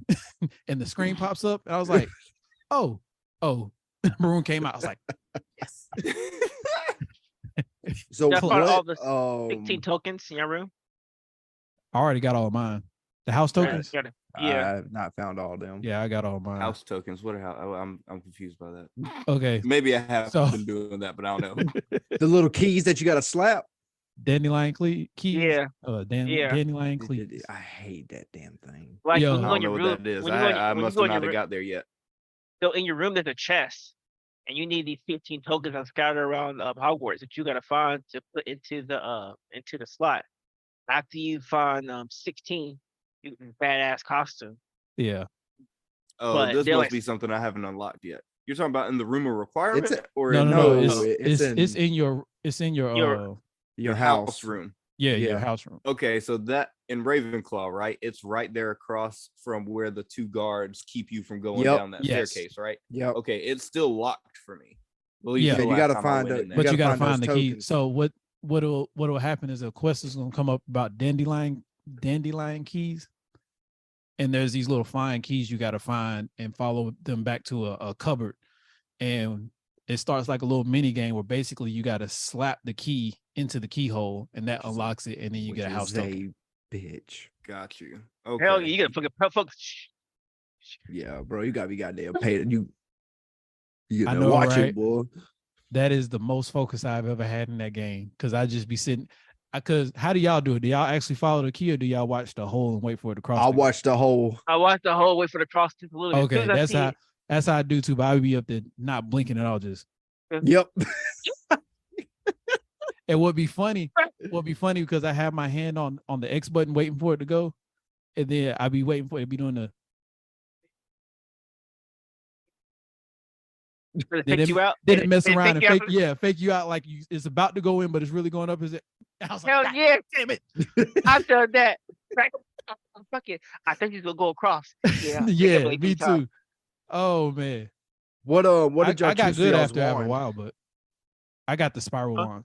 S2: and the screen pops up, and I was like, oh, broom came out. I was like, yes.
S3: So
S4: That's part of all
S3: what?
S4: the 16 tokens in your room.
S2: I already got all of mine. The house tokens?
S4: Got it. Yeah.
S3: I've not found all of them.
S2: Yeah, I got all mine.
S5: House tokens. What are I'm confused by that.
S2: Okay.
S5: Maybe I have
S2: So-
S5: been doing that, but I don't know.
S3: The little keys that you got to slap.
S2: Dandelion keys.
S4: Yeah. Yeah.
S2: Dandelion keys.
S3: I hate that damn thing.
S4: Like
S2: Yo.
S4: when you
S5: I
S4: go
S5: don't
S4: in your
S5: know
S4: room,
S5: what that is.
S4: when you go in-
S5: I
S4: when you
S5: must
S4: go
S5: have
S4: in your
S5: not
S4: room-
S5: got there yet.
S4: So in your room, there's a chest, and you need these 15 tokens that are scattered around Hogwarts that you gotta find to put into the slot. After you find 16, you get a badass costume.
S2: Yeah.
S5: Oh,
S4: But
S5: this
S4: they're
S5: must
S4: like-
S5: be something I haven't unlocked yet. You're talking about in the room of requirement,
S3: It's a-
S5: or
S2: No,
S5: in
S2: no,
S3: No,
S2: no.
S3: it's
S2: It's
S3: in
S2: your
S4: your-
S3: your
S5: house
S3: house.
S5: room?
S2: your
S3: Yeah.
S2: house room.
S5: Okay, so that in Ravenclaw, right? It's right there across from where the two guards keep you from going
S3: Yep.
S5: down that
S2: Yes.
S5: staircase, right?
S3: Yep.
S5: Okay, it's still locked for me. At least
S2: Yeah.
S5: the
S3: You
S5: last
S3: gotta
S5: time I
S3: find
S5: went
S3: a-
S5: in there.
S2: But you
S3: gotta
S2: gotta
S3: find
S2: find the
S3: those
S2: key.
S3: tokens.
S2: So what'll happen is a quest is gonna come up about dandelion keys. And there's these little flying keys you gotta find and follow them back to a cupboard. And it starts like a little mini game where basically you gotta slap the key into the keyhole and that unlocks it, and then you
S3: Which
S2: get a house
S3: is
S2: token.
S3: a bitch.
S5: Got you. Okay.
S4: Hell yeah, you gotta fucking focus.
S3: Yeah, bro, you gotta be goddamn paid. You
S2: I
S3: gotta
S2: know,
S3: watch
S2: right?
S3: it, boy.
S2: That is the most focus I've ever had in that game. Cause I just be sitting. Cause how do y'all do it? Do y'all actually follow the key or do y'all watch the hole and wait for it to cross?
S3: I'll
S2: the-
S3: watch the whole.
S4: I watched the whole way for the cross just a little bit. As soon
S2: Okay,
S4: as I see
S2: that's how I do too. But I would be up there not blinking at all. Just
S3: Yep.
S2: it would be funny. Would be funny because I have my hand on the X button waiting for it to go, and then I'd be waiting for it to be doing the.
S4: it
S2: Then
S4: takes you out.
S2: Then it mess around and
S4: take you out.
S2: fake you out like it's about to go in, but it's really going up. Is it? I was like,
S4: Hell
S2: "God
S4: yeah,
S2: damn it!
S4: I've done that. Right? Fuck it. I think he's gonna go across. Yeah.
S2: Yeah,
S4: definitely
S2: me
S4: keep time.
S2: too. Oh man,
S3: What did y'all
S2: I got
S3: choose for
S2: good
S3: y'all's
S2: after a
S3: wand?
S2: while, but I got the spiral
S4: Huh?
S2: wand.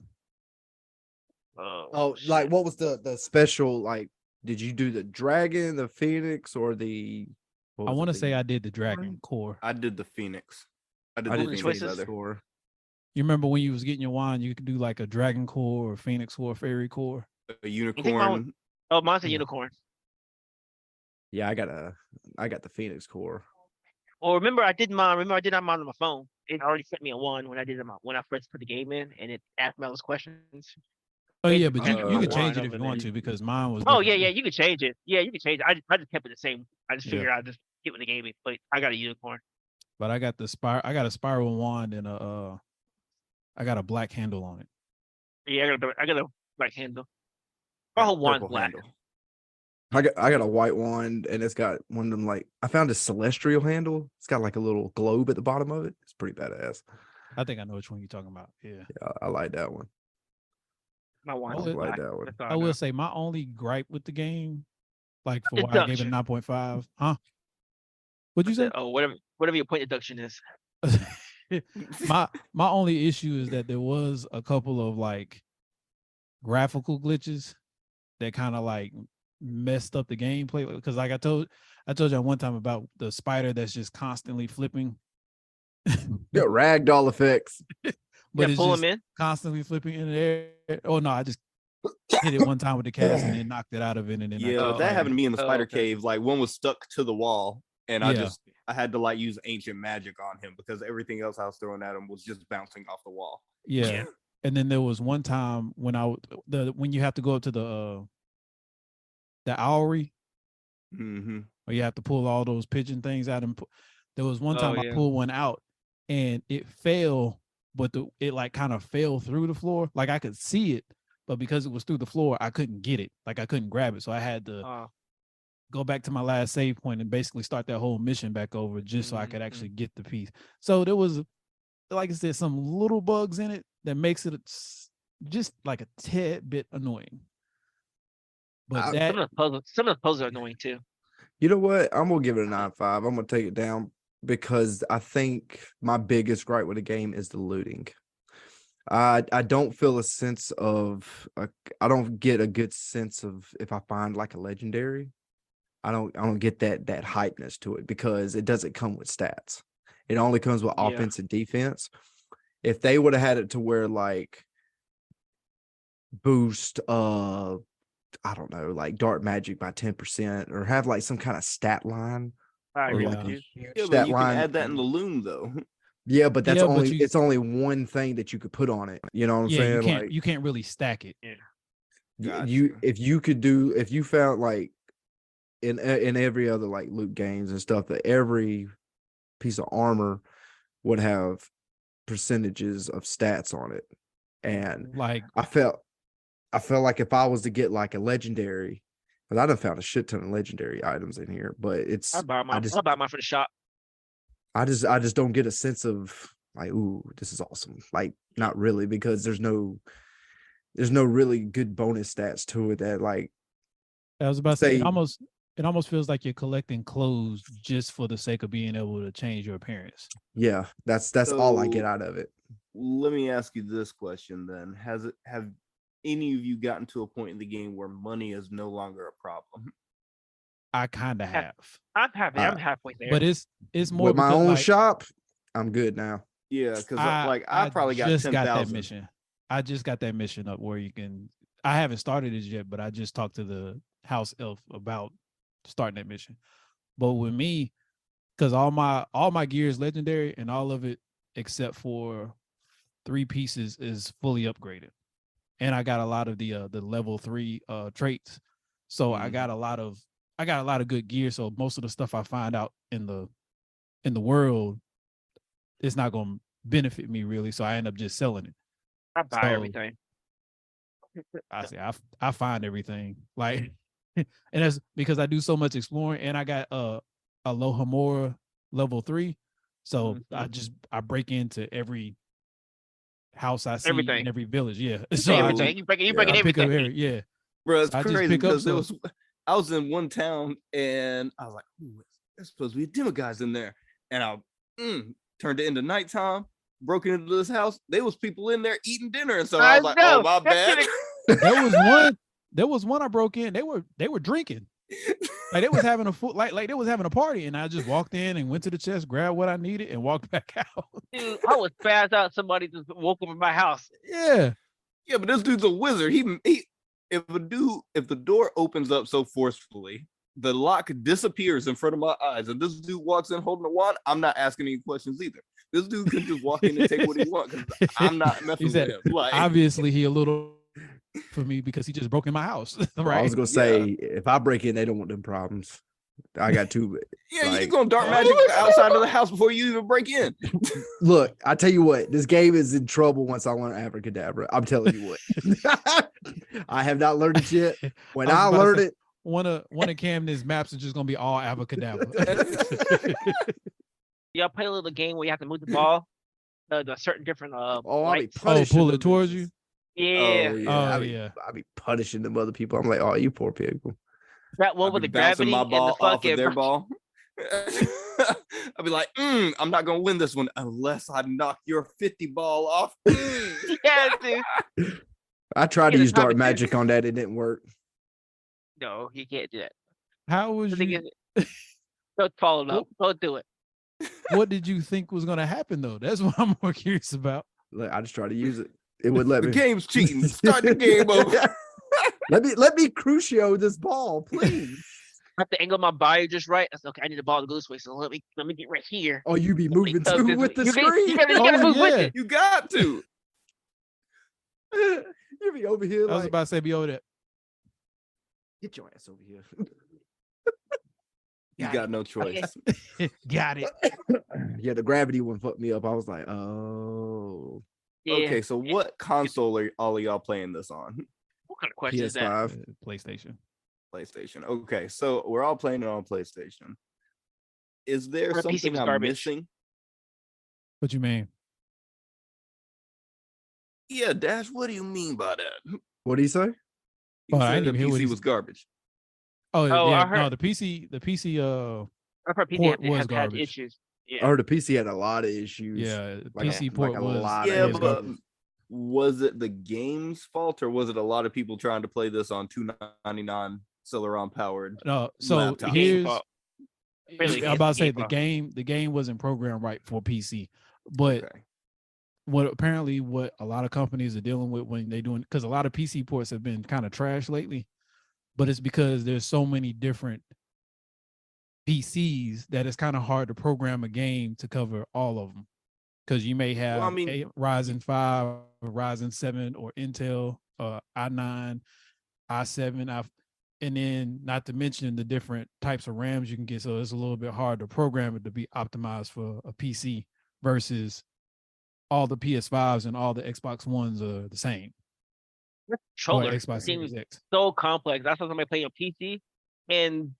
S3: Oh, like what was the special? Like, did you do the dragon, the phoenix, or the?
S2: I want to say I did the dragon core.
S5: I did the Phoenix. I did
S3: I
S5: the
S3: did the
S5: Phoenix
S4: choices.
S5: leather.
S3: Or
S2: You remember when you was getting your wand, you could do like a dragon core or phoenix core, fairy core.
S5: A
S4: mine
S5: unicorn.
S4: Oh, mine's a
S2: Yeah.
S4: unicorn.
S3: yeah, I got the phoenix core.
S4: Or remember I did mine on my phone. It already sent me a one when I did it when I first put the game in, and it asked me all those questions.
S2: Oh yeah,
S4: Basically,
S2: but you
S3: uh,
S2: could change it
S4: wand
S2: if you
S4: over
S2: want
S4: there.
S2: to because mine was.
S4: Oh
S2: different.
S4: yeah, you can change it. Yeah, you can change it. I just kept it the same. I just
S2: Yeah.
S4: figured I'd just get when the game is, but I got a unicorn.
S2: But I got a spiral wand and I got a black handle on it.
S4: Yeah, I got a black handle. My whole wand's
S5: Purple
S4: black.
S5: handle.
S3: I got a white wand, and it's got one of them, like, I found a celestial handle. It's got like a little globe at the bottom of it. It's pretty badass.
S2: I think I know which one you're talking about. Yeah.
S3: Yeah, I like that one.
S4: My
S3: I
S4: one.
S3: like that one.
S4: That's all
S2: I
S4: know.
S2: will say my only gripe with the game, like for
S4: It's
S2: why I gave it
S4: deduction.
S2: 9.5. Huh? What'd you say?
S4: Oh, whatever your point deduction is.
S2: my only issue is that there was a couple of like graphical glitches that kind of like messed up the gameplay, because like I told you one time about the spider that's just constantly flipping.
S3: Yeah, ragdoll effects.
S2: But
S4: Yeah,
S2: it's
S4: pull
S2: just
S4: him in.
S2: constantly flipping in the air. Oh no, I just hit it one time with the cast and then knocked it out of it, and then I
S5: Yeah,
S2: kept
S5: that happened to
S2: fighting.
S5: me in the spider
S4: okay.
S5: cave. Like one was stuck to the wall, and
S2: Yeah.
S5: I had to like use ancient magic on him because everything else I was throwing at him was just bouncing off the wall.
S2: Yeah. And then there was one time when when you have to go up to the owry,
S5: Mm-hmm.
S2: where you have to pull all those pigeon things out, and there was one time I
S4: yeah.
S2: pulled one out and it fell, but it like kind of fell through the floor. Like I could see it, but because it was through the floor, I couldn't get it. Like I couldn't grab it, so I had to go back to my last save point and basically start that whole mission back over just so I could actually get the piece. So there was, like I said, some little bugs in it that makes it just like a tad bit annoying. But
S4: some of the puzzles are annoying too.
S3: You know what? I'm gonna give it a 9.5. I'm gonna take it down because I think my biggest gripe with the game is the looting. I don't feel a sense of I don't get a good sense of if I find like a legendary. I don't get that hypeness to it because it doesn't come with stats. It only comes with offense and defense. If they would have had it to where like boost I don't know, like dark magic by 10% or have like some kind of stat line.
S4: I agree
S2: Yeah.
S4: with you.
S5: Yeah,
S3: Stat
S5: but you can
S3: line.
S5: add that in the loom though.
S3: Yeah, but that's
S2: Yeah, but
S3: it's only one thing that you could put on it. You know what I'm saying?
S2: You can't really stack it.
S5: Gotcha.
S3: If you found like in every other like loot games and stuff that every piece of armor would have percentages of stats on it. And
S2: Like
S3: I felt like if I was to get like a legendary, because I done found a shit ton of legendary items in here, but
S4: I'll buy mine for the shop.
S3: I just don't get a sense of like, ooh, this is awesome. Like, not really, because there's no really good bonus stats to it that like
S2: I was about to say,
S3: say
S2: it almost feels like you're collecting clothes just for the sake of being able to change your appearance.
S3: yeah, that's all I get
S5: So-
S3: out of it.
S5: Let me ask you this question then: have any of you gotten to a point in the game where money is no longer a problem?
S2: I kind of have,
S4: I'm happy. I'm halfway there.
S2: but it's more
S3: With my
S2: because,
S3: own
S2: like,
S3: shop, I'm good now.
S5: Yeah, because I probably got
S2: just
S5: 10,000.
S2: that mission. I just got that mission up where you can. I haven't started it yet, but I just talked to the house elf about starting that mission. But with me, because all my gear is legendary, and all of it except for 3 pieces is fully upgraded, and I got a lot of the level 3 traits. So I got a lot of good gear. So most of the stuff I find out in the world, it's not going to benefit me really. So I end up just selling it.
S4: I buy everything.
S2: I say I find everything, like, and that's because I do so much exploring, and I got a Lohamora level 3, so I break into every house I see in every village. Yeah, so
S4: everything. You breaking everything.
S2: Yeah,
S5: Bro, it's
S2: I just
S5: crazy
S2: pick up
S5: because I was in one town and I was like, ooh, there's supposed to be demo guys in there, and I turned it into nighttime. Broken into this house, there was people in there eating dinner, and so I was like, "Oh, my bad."
S2: There was one I broke in. They were drinking, like they was having like they was having a party, and I just walked in and went to the chest, grabbed what I needed, and walked back out.
S4: Dude, I was spazzed out. Somebody just woke up in my house.
S2: Yeah,
S5: but this dude's a wizard. He if the door opens up so forcefully, the lock disappears in front of my eyes, and this dude walks in holding a wand. I'm not asking any questions either. This dude can just walk in and take what he wants because I'm not messing with him. Like,
S2: obviously, he a little for me because he just broke in my house. Right?
S3: I was gonna say if I break in, they don't want them problems. I got 2.
S5: Yeah,
S3: like,
S5: you gonna dark magic outside of the house before you even break in.
S3: Look, I tell you what, this game is in trouble once I learn Abracadabra. I'm telling you what. I have not learned it yet. When I learn it,
S2: one of Camden's maps is just gonna be all abracadabra.
S4: Y'all play a little game where you have to move the ball, the certain different
S3: Oh, I'll be
S4: lights?
S3: punishing
S2: pull it
S3: them
S2: towards
S3: bitches.
S2: you.
S4: Yeah,
S3: Oh yeah,
S2: Oh,
S3: I be
S2: yeah.
S3: I be punishing them other people. I'm like, oh, you poor people.
S4: that one
S5: I'll
S4: with
S5: be
S4: the
S5: bouncing
S4: gravity
S5: my
S4: and the
S5: ball off
S4: fucking
S5: of their ball. I'll be like, I'm not gonna win this one unless I knock your 50 ball off.
S4: Yeah, dude.
S3: I tried to
S4: Yeah, the
S3: use dark
S4: topic-
S3: magic on that. It didn't work.
S4: No, you can't do that.
S2: How was
S4: The thing
S2: you?
S4: is, don't follow up. Don't do it.
S2: What did you think was gonna happen though? That's what I'm more curious about.
S3: Like, I just tried to use it. It wouldn't let
S5: The
S3: me.
S5: game's cheating. Start the game over.
S3: let me crucio this ball, please.
S4: I have to angle my body just right. I said, okay, I need the ball to go this way, so let me get right here.
S3: Oh, you be moving
S4: Tug
S3: too
S4: this
S3: with
S4: way.
S3: the
S4: You
S3: screen.
S4: gotta move with it.
S5: You got to.
S3: You be over here
S2: I was
S3: like,
S2: about to say be over there.
S3: get your ass over here.
S5: You got no choice.
S2: Got it.
S3: Yeah, the gravity one fucked me up. I was like, oh,
S4: Yeah.
S5: Okay, so what console are all of y'all playing this on?
S4: What kind of question is that?
S3: PS5.
S2: PlayStation.
S5: PlayStation. Okay, so we're all playing it on PlayStation. Is there
S4: My PC
S5: something
S4: was
S5: I'm
S4: garbage.
S5: missing?
S2: What you mean?
S5: Yeah, Dash, what do you mean by that?
S3: What do you say?
S5: You
S2: Oh, I
S5: said
S2: didn't
S5: the
S2: even hear what
S5: PC
S2: he
S5: was
S2: said.
S5: garbage.
S2: Oh,
S4: Oh,
S2: yeah.
S4: I heard-
S2: No, the PC
S4: I heard PC
S2: port
S4: have
S2: was
S4: had
S2: garbage.
S4: issues.
S3: I
S4: Yeah.
S3: heard the PC had a lot of issues.
S2: Yeah,
S3: Like,
S2: PC
S3: like
S2: port
S3: a
S2: was
S3: lot of
S5: Yeah,
S2: was
S3: issues.
S5: but
S2: garbage.
S5: was it the game's fault or was it a lot of people trying to play this on $299 Celeron powered?
S2: No, so
S5: laptops?
S4: Game
S2: here's
S4: fault. Really,
S2: I'm
S4: it's
S2: about to
S4: the
S2: say
S4: game
S2: the game wasn't programmed right for PC. But
S5: Okay.
S2: what a lot of companies are dealing with when they doing, because a lot of PC ports have been kind of trash lately, but it's because there's so many different PCs that it's kind of hard to program a game to cover all of them. Because you may have
S5: Well, I mean,
S2: a Ryzen 5, or Ryzen 7, or Intel, i9, i7, and then not to mention the different types of RAMs you can get. So it's a little bit hard to program it to be optimized for a PC versus all the PS5s and all the Xbox Ones are the same. Or
S4: controller
S2: Xbox
S4: seems
S2: Series X.
S4: so complex. I saw somebody playing on PC, and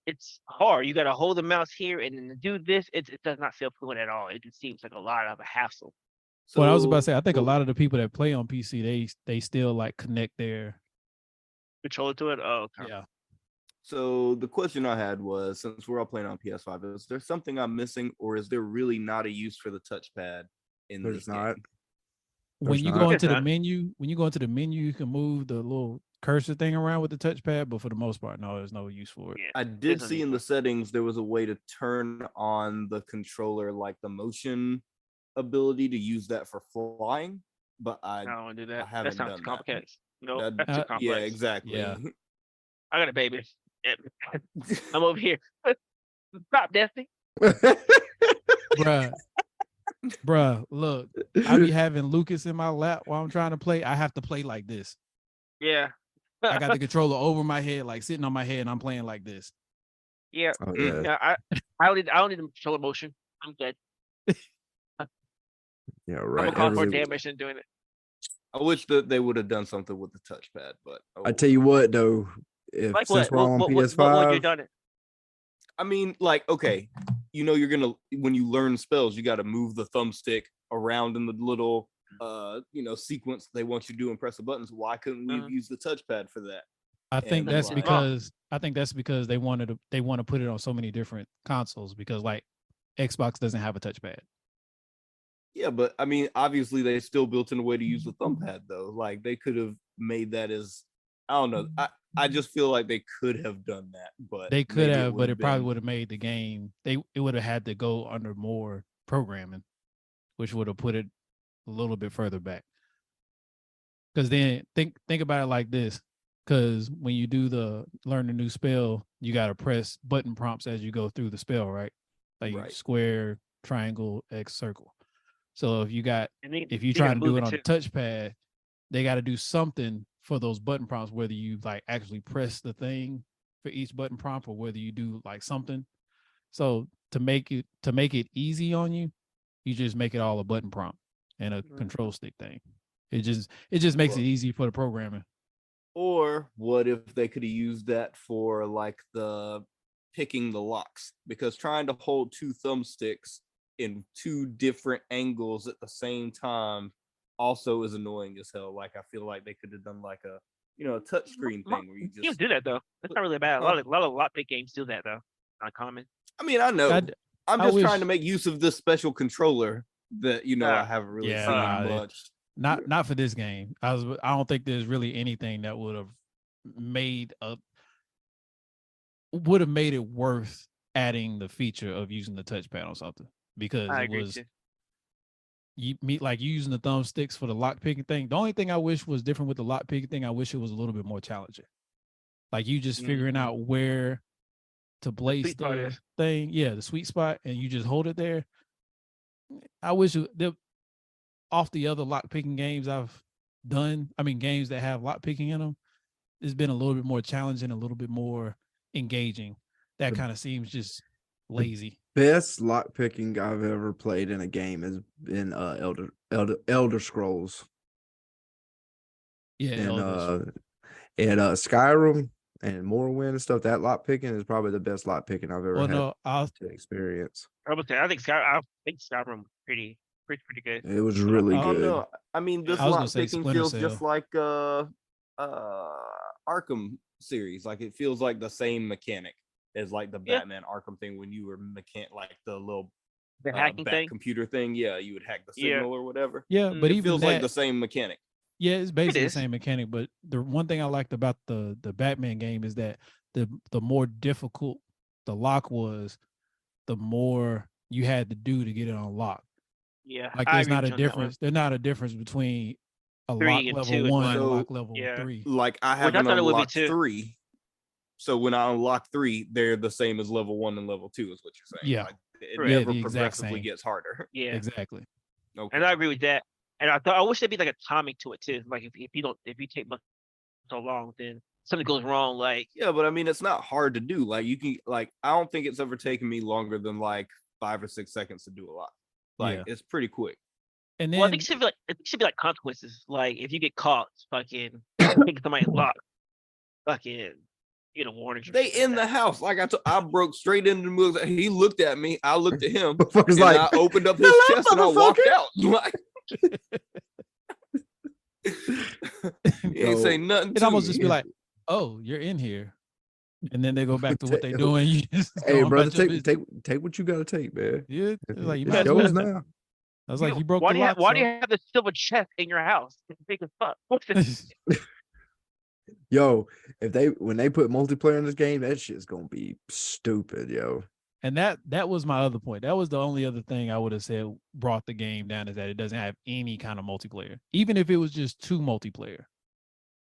S4: it's hard. You got to hold the mouse here and then to do this. It does not feel fluent at all. It just seems like a lot of a hassle.
S2: Well, I was about to say, I think a
S5: well,
S2: lot of the people that play on PC, they still like connect their
S4: Controller to it. Oh, okay.
S2: yeah.
S5: So the question I had was, since we're all playing on PS5, is there something I'm missing, or is there really not a use for the touchpad in
S3: There's
S5: this
S3: not.
S5: game?
S2: When
S3: There's
S2: you
S3: not.
S2: go
S4: It's
S2: into the
S4: not.
S2: menu, you can move the little cursor thing around with the touchpad, but for the most part, no, there's no use for it.
S4: Yeah.
S5: I did
S4: There's
S5: see
S4: no
S5: in the
S4: use
S5: settings there was a way to turn on the controller, like the motion ability, to use that for flying, but
S4: I don't want to do that.
S5: haven't
S4: That sounds
S5: done
S4: too
S5: that.
S4: complicated. No,
S5: That-
S4: that's too complex.
S5: yeah, exactly.
S2: Yeah.
S4: I got a baby. I'm over here. Stop, Destiny.
S2: Bruh, look, I be having Lucas in my lap while I'm trying to play. I have to play like this.
S4: Yeah.
S2: I got the controller over my head, like sitting on my head, and I'm playing like this.
S4: Yeah.
S3: Oh, yeah.
S4: Yeah. I don't need the controller motion. I'm good.
S3: Yeah,
S4: I'm
S3: right.
S4: gonna call for a
S3: Every-
S4: damn mission doing it.
S5: I wish that they would have done something with the touchpad, but
S3: I tell you what, though, if
S4: Like
S3: since
S4: what?
S3: we're on
S4: What would you
S3: PS5,
S4: done it?
S5: I mean, like, okay, you're gonna, when you learn spells, you got to move the thumbstick around in the little sequence they want you to do and press the buttons. Why couldn't we have used the touchpad for that?
S2: I think
S5: And,
S2: that's
S5: like-
S2: because they want to put it on so many different consoles, because like Xbox doesn't have a touchpad.
S5: Yeah, but I mean, obviously they still built in a way to use the thumbpad though. Like they could have made that as, I don't know. I just feel like they could have done that, but
S2: They could
S5: maybe
S2: have, but it probably
S5: been-
S2: would have made the game. It would have had to go under more programming, which would have put it a little bit further back. Because then think about it like this. Because when you do learn a new spell, you got to press button prompts as you go through the spell, right? Like
S5: Right.
S2: square, triangle, X, circle. So if you
S4: And then
S2: if you
S4: gotta
S2: try to do
S4: move
S2: it on the
S4: too.
S2: touchpad, they got to do something for those button prompts, whether you like actually press the thing for each button prompt or whether you do like something. So to make it easy on you, you just make it all a button prompt and a
S4: Mhm.
S2: control stick thing. It just makes
S5: Well-
S2: it easy for the programming.
S5: Or what if they could have used that for like the picking the locks? Because trying to hold two thumbsticks in two different angles at the same time also is annoying as hell. Like I feel like they could have done like a a touchscreen thing where you
S4: You
S5: just
S4: do that though. That's not really bad. A lot of lot pick games do that though. Not common.
S5: I mean, I know. I'm
S2: I
S5: just
S2: wish,
S5: trying to make use of this special controller that I haven't really
S2: yeah,
S5: seen much.
S2: not for this game. I don't think there's really anything that would have made it worth adding the feature of using the touchpad on something, because
S4: I
S2: it
S4: agree
S2: was
S4: too.
S2: you using the thumbsticks for the lock picking thing. The only thing I wish was different with the lock picking thing, I wish it was a little bit more challenging. Like you just figuring out where to place the thing, the sweet spot, and you just hold it there. I wish off the other lock picking games I've done, games that have lock picking in them, it's been a little bit more challenging, a little bit more engaging. That kind of seems just lazy.
S3: Best lock picking I've ever played in a game has been Elder Scrolls.
S2: Yeah,
S3: And Skyrim and Morrowind and stuff. That lock picking is probably the best lock picking I've ever had to experience.
S4: I think Skyrim pretty good.
S3: It was really
S5: I don't
S3: good.
S5: know. I mean, this lock picking feels just like Arkham series. Like it feels like the same mechanic as like the Batman Arkham thing when you were like the little
S4: hacking thing,
S5: computer thing. Yeah, you would hack the signal or whatever.
S2: Yeah, but
S5: it feels like the same mechanic.
S2: Yeah, it's basically the same mechanic. But the one thing I liked about the Batman game is that the more difficult the lock was, the more you had to do to get it unlocked.
S4: Yeah,
S2: like there's not a difference. There's not a difference between a lock level 1 and a lock level 3.
S5: Like I haven't unlocked 3. So when I unlock 3, they're the same as level 1 and level 2, is what you're saying.
S2: Yeah,
S5: like, it never progressively gets harder.
S4: Yeah,
S2: exactly.
S4: Okay. And I agree with that. And I wish there'd be like a timing to it too. Like if you take so long, then something goes wrong. Like
S5: but I mean, it's not hard to do. Like you can I don't think it's ever taken me longer than like 5 or 6 seconds to do a lot. Like it's pretty quick.
S2: And then
S4: I think it should be like consequences. Like if you get caught, fucking taking somebody's lock, fucking get a warning.
S5: They in the house. Like I broke straight into the moves. He looked at me. I looked at him. And
S3: like,
S5: I opened up his chest and I walked out. Like he ain't say nothing.
S2: It almost just be like, "Oh, you're in here," and then they go back to what they doing. You just
S3: hey, brother, take what you gotta take, man.
S2: Yeah, like you
S3: might as well now.
S2: I was like, you broke the lock.
S4: Why do you have the silver chest in your house? It's big as fuck. What's this?
S3: Yo, when they put multiplayer in this game, that shit's gonna be stupid, yo.
S2: And that was my other point. That was the only other thing I would have said brought the game down, is that it doesn't have any kind of multiplayer. Even if it was just 2 multiplayer,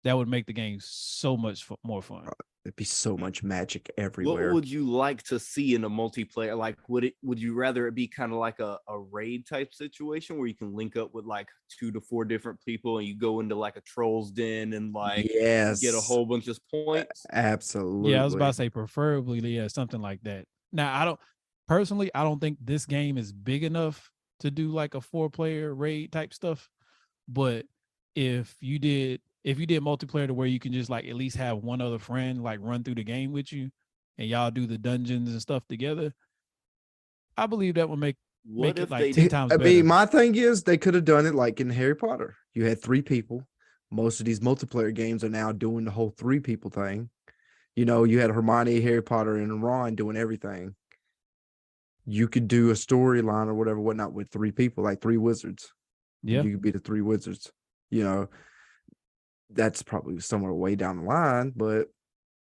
S2: that would make the game so much more fun.
S3: It'd be so much magic everywhere.
S5: What would you like to see in a multiplayer? Like, would you rather it be kind of like a raid type situation where you can link up with like 2 to 4 different people and you go into like a troll's den and like get a whole bunch of points?
S3: Absolutely.
S2: Yeah, I was about to say preferably, something like that. Now, I don't think this game is big enough to do like a 4-player raid type stuff. But if you did multiplayer to where you can just like at least have one other friend like run through the game with you and y'all do the dungeons and stuff together, I believe that would make it like 10 times better.
S3: I mean, my thing is they could have done it like in Harry Potter. You had 3 people. Most of these multiplayer games are now doing the whole 3 people thing. You had Hermione, Harry Potter, and Ron doing everything. You could do a storyline or whatnot with 3 people, like 3 wizards.
S2: Yeah.
S3: You could be the 3 wizards. That's probably somewhere way down the line, but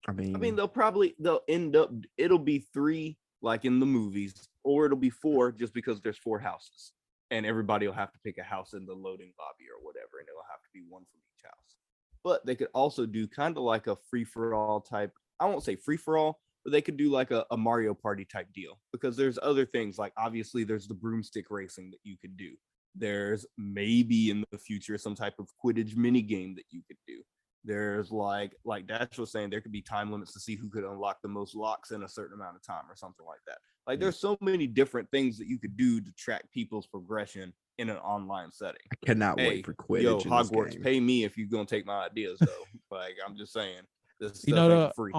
S3: I mean
S5: they'll end up, it'll be 3 like in the movies, or it'll be 4 just because there's 4 houses and everybody will have to pick a house in the loading lobby or whatever, and it'll have to be 1 from each house. But they could also do kind of like a free-for-all type. I won't say free-for-all, but they could do like a Mario Party type deal, because there's other things, like obviously there's the broomstick racing that you could do. There's maybe in the future some type of Quidditch mini game that you could do. There's like Dash was saying, there could be time limits to see who could unlock the most locks in a certain amount of time or something like that. Like there's so many different things that you could do to track people's progression in an online setting.
S3: I cannot
S5: Hey,
S3: wait for Quidditch.
S5: yo,
S3: in this
S5: Hogwarts,
S3: game.
S5: pay me if you're gonna take my ideas though. Like I'm just saying, this
S2: You
S5: stuff
S2: know,
S5: ain't free.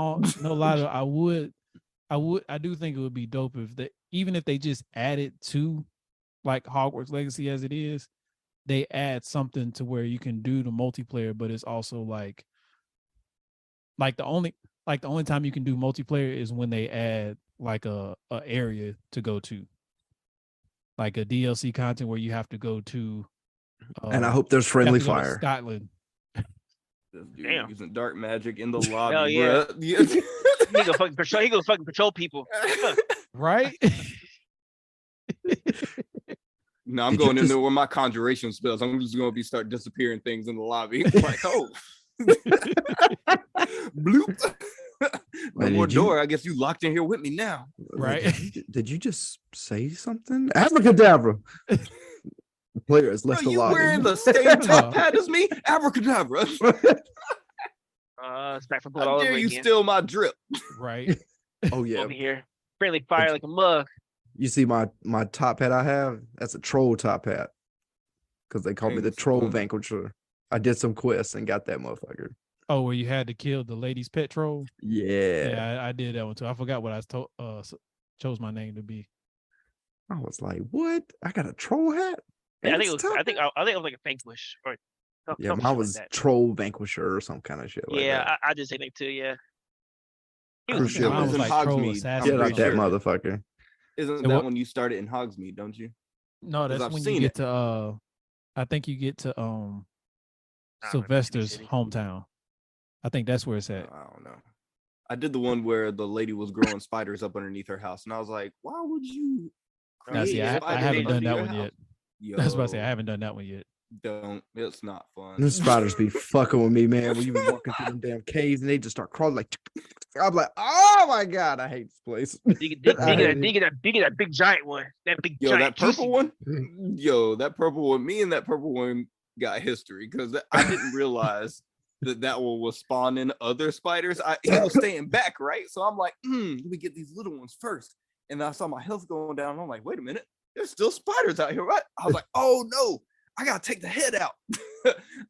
S2: no lie, though, I do think it would be dope if even if they just added to like Hogwarts Legacy as it is, they add something to where you can do the multiplayer, but it's also like the only time you can do multiplayer is when they add like a area to go to, like a DLC content where you have to go to.
S3: And I hope there's
S2: you have
S3: friendly
S2: to go to
S3: fire.
S2: Scotland,
S5: This dude
S4: Damn.
S5: using dark magic in the
S4: Hell
S5: lobby,
S4: yeah.
S5: bruh.
S4: He gonna fucking patrol. He gonna fucking patrol people.
S2: right?
S5: No, I'm
S3: Did you
S5: going in
S3: just-
S5: there with my conjuration spells. I'm just going to start disappearing things in the lobby. Like, oh, bloop. No
S3: Man,
S5: more
S3: did you-
S5: door. I guess you locked in here with me now.
S2: Right.
S3: Did you just say something? Abracadabra. The player has
S5: Bro,
S3: left the
S5: you
S3: lobby.
S5: wearing the same top hat as me? Abracadabra.
S4: It's back for blood
S5: How
S4: all
S5: dare
S4: over
S5: you
S4: again.
S5: steal my drip?
S2: Right.
S3: Oh yeah.
S4: Over here, friendly fire like a mug.
S3: You see my top hat I have? That's a troll top hat. Because they call me
S5: Dang,
S3: the
S5: that's
S3: troll
S5: fun.
S3: vanquisher. I did some quests and got that motherfucker.
S2: Oh, where you had to kill the lady's pet troll.
S3: Yeah.
S2: Yeah, I did that one too. I forgot what I chose my name to be.
S3: I was like, what? I got a troll hat?
S4: Yeah, I
S3: And
S4: think it
S3: it's
S4: was.
S3: top
S4: I think
S3: hat?
S4: it was like a vanquish or
S3: Yeah,
S4: some shit
S3: mine
S4: like
S3: was
S4: that.
S3: troll vanquisher or some kind of shit like
S4: Yeah,
S3: that.
S4: I just think that too. Yeah. He
S3: Cruise
S4: was
S3: ship
S2: Mine
S3: was
S2: was
S5: in
S2: like troll
S5: Hogsmeade.
S2: assassin.
S3: Get
S5: I'm
S3: out
S5: pretty
S3: that
S5: sure.
S3: motherfucker.
S5: Isn't
S2: Say
S5: that
S2: what?
S5: when you started in Hogsmeade, don't you?
S2: No, that's
S5: I've
S2: when
S5: seen
S2: you get
S5: it.
S2: to I think you get to
S4: I remember
S2: Sylvester's
S4: City.
S2: hometown. I think that's where it's at.
S5: I don't know. I did the one where the lady was growing spiders up underneath her house, and I was like, "Why would you?"
S2: Now, see,
S5: create
S2: I
S5: spiders
S2: haven't done
S5: under
S2: that
S5: your
S2: one
S5: house?
S2: yet. I was about to say I
S5: Yo,
S2: haven't done that one yet.
S5: don't. It's not fun.
S3: Them spiders be fucking with me, man. When you be walking through them damn caves and they just start crawling like, I'm like, oh my god, I hate this place.
S4: Dig
S3: I hate
S4: that big giant one. That big
S5: Yo,
S4: giant
S5: that purple
S4: juicy
S5: one. Yo, that purple one. Me and that purple one got history because I didn't realize that one was spawning other spiders. He was staying back, right? So I'm like, let me get these little ones first. And then I saw my health going down. And I'm like, wait a minute, there's still spiders out here, right? I was like, oh no, I gotta take the head out.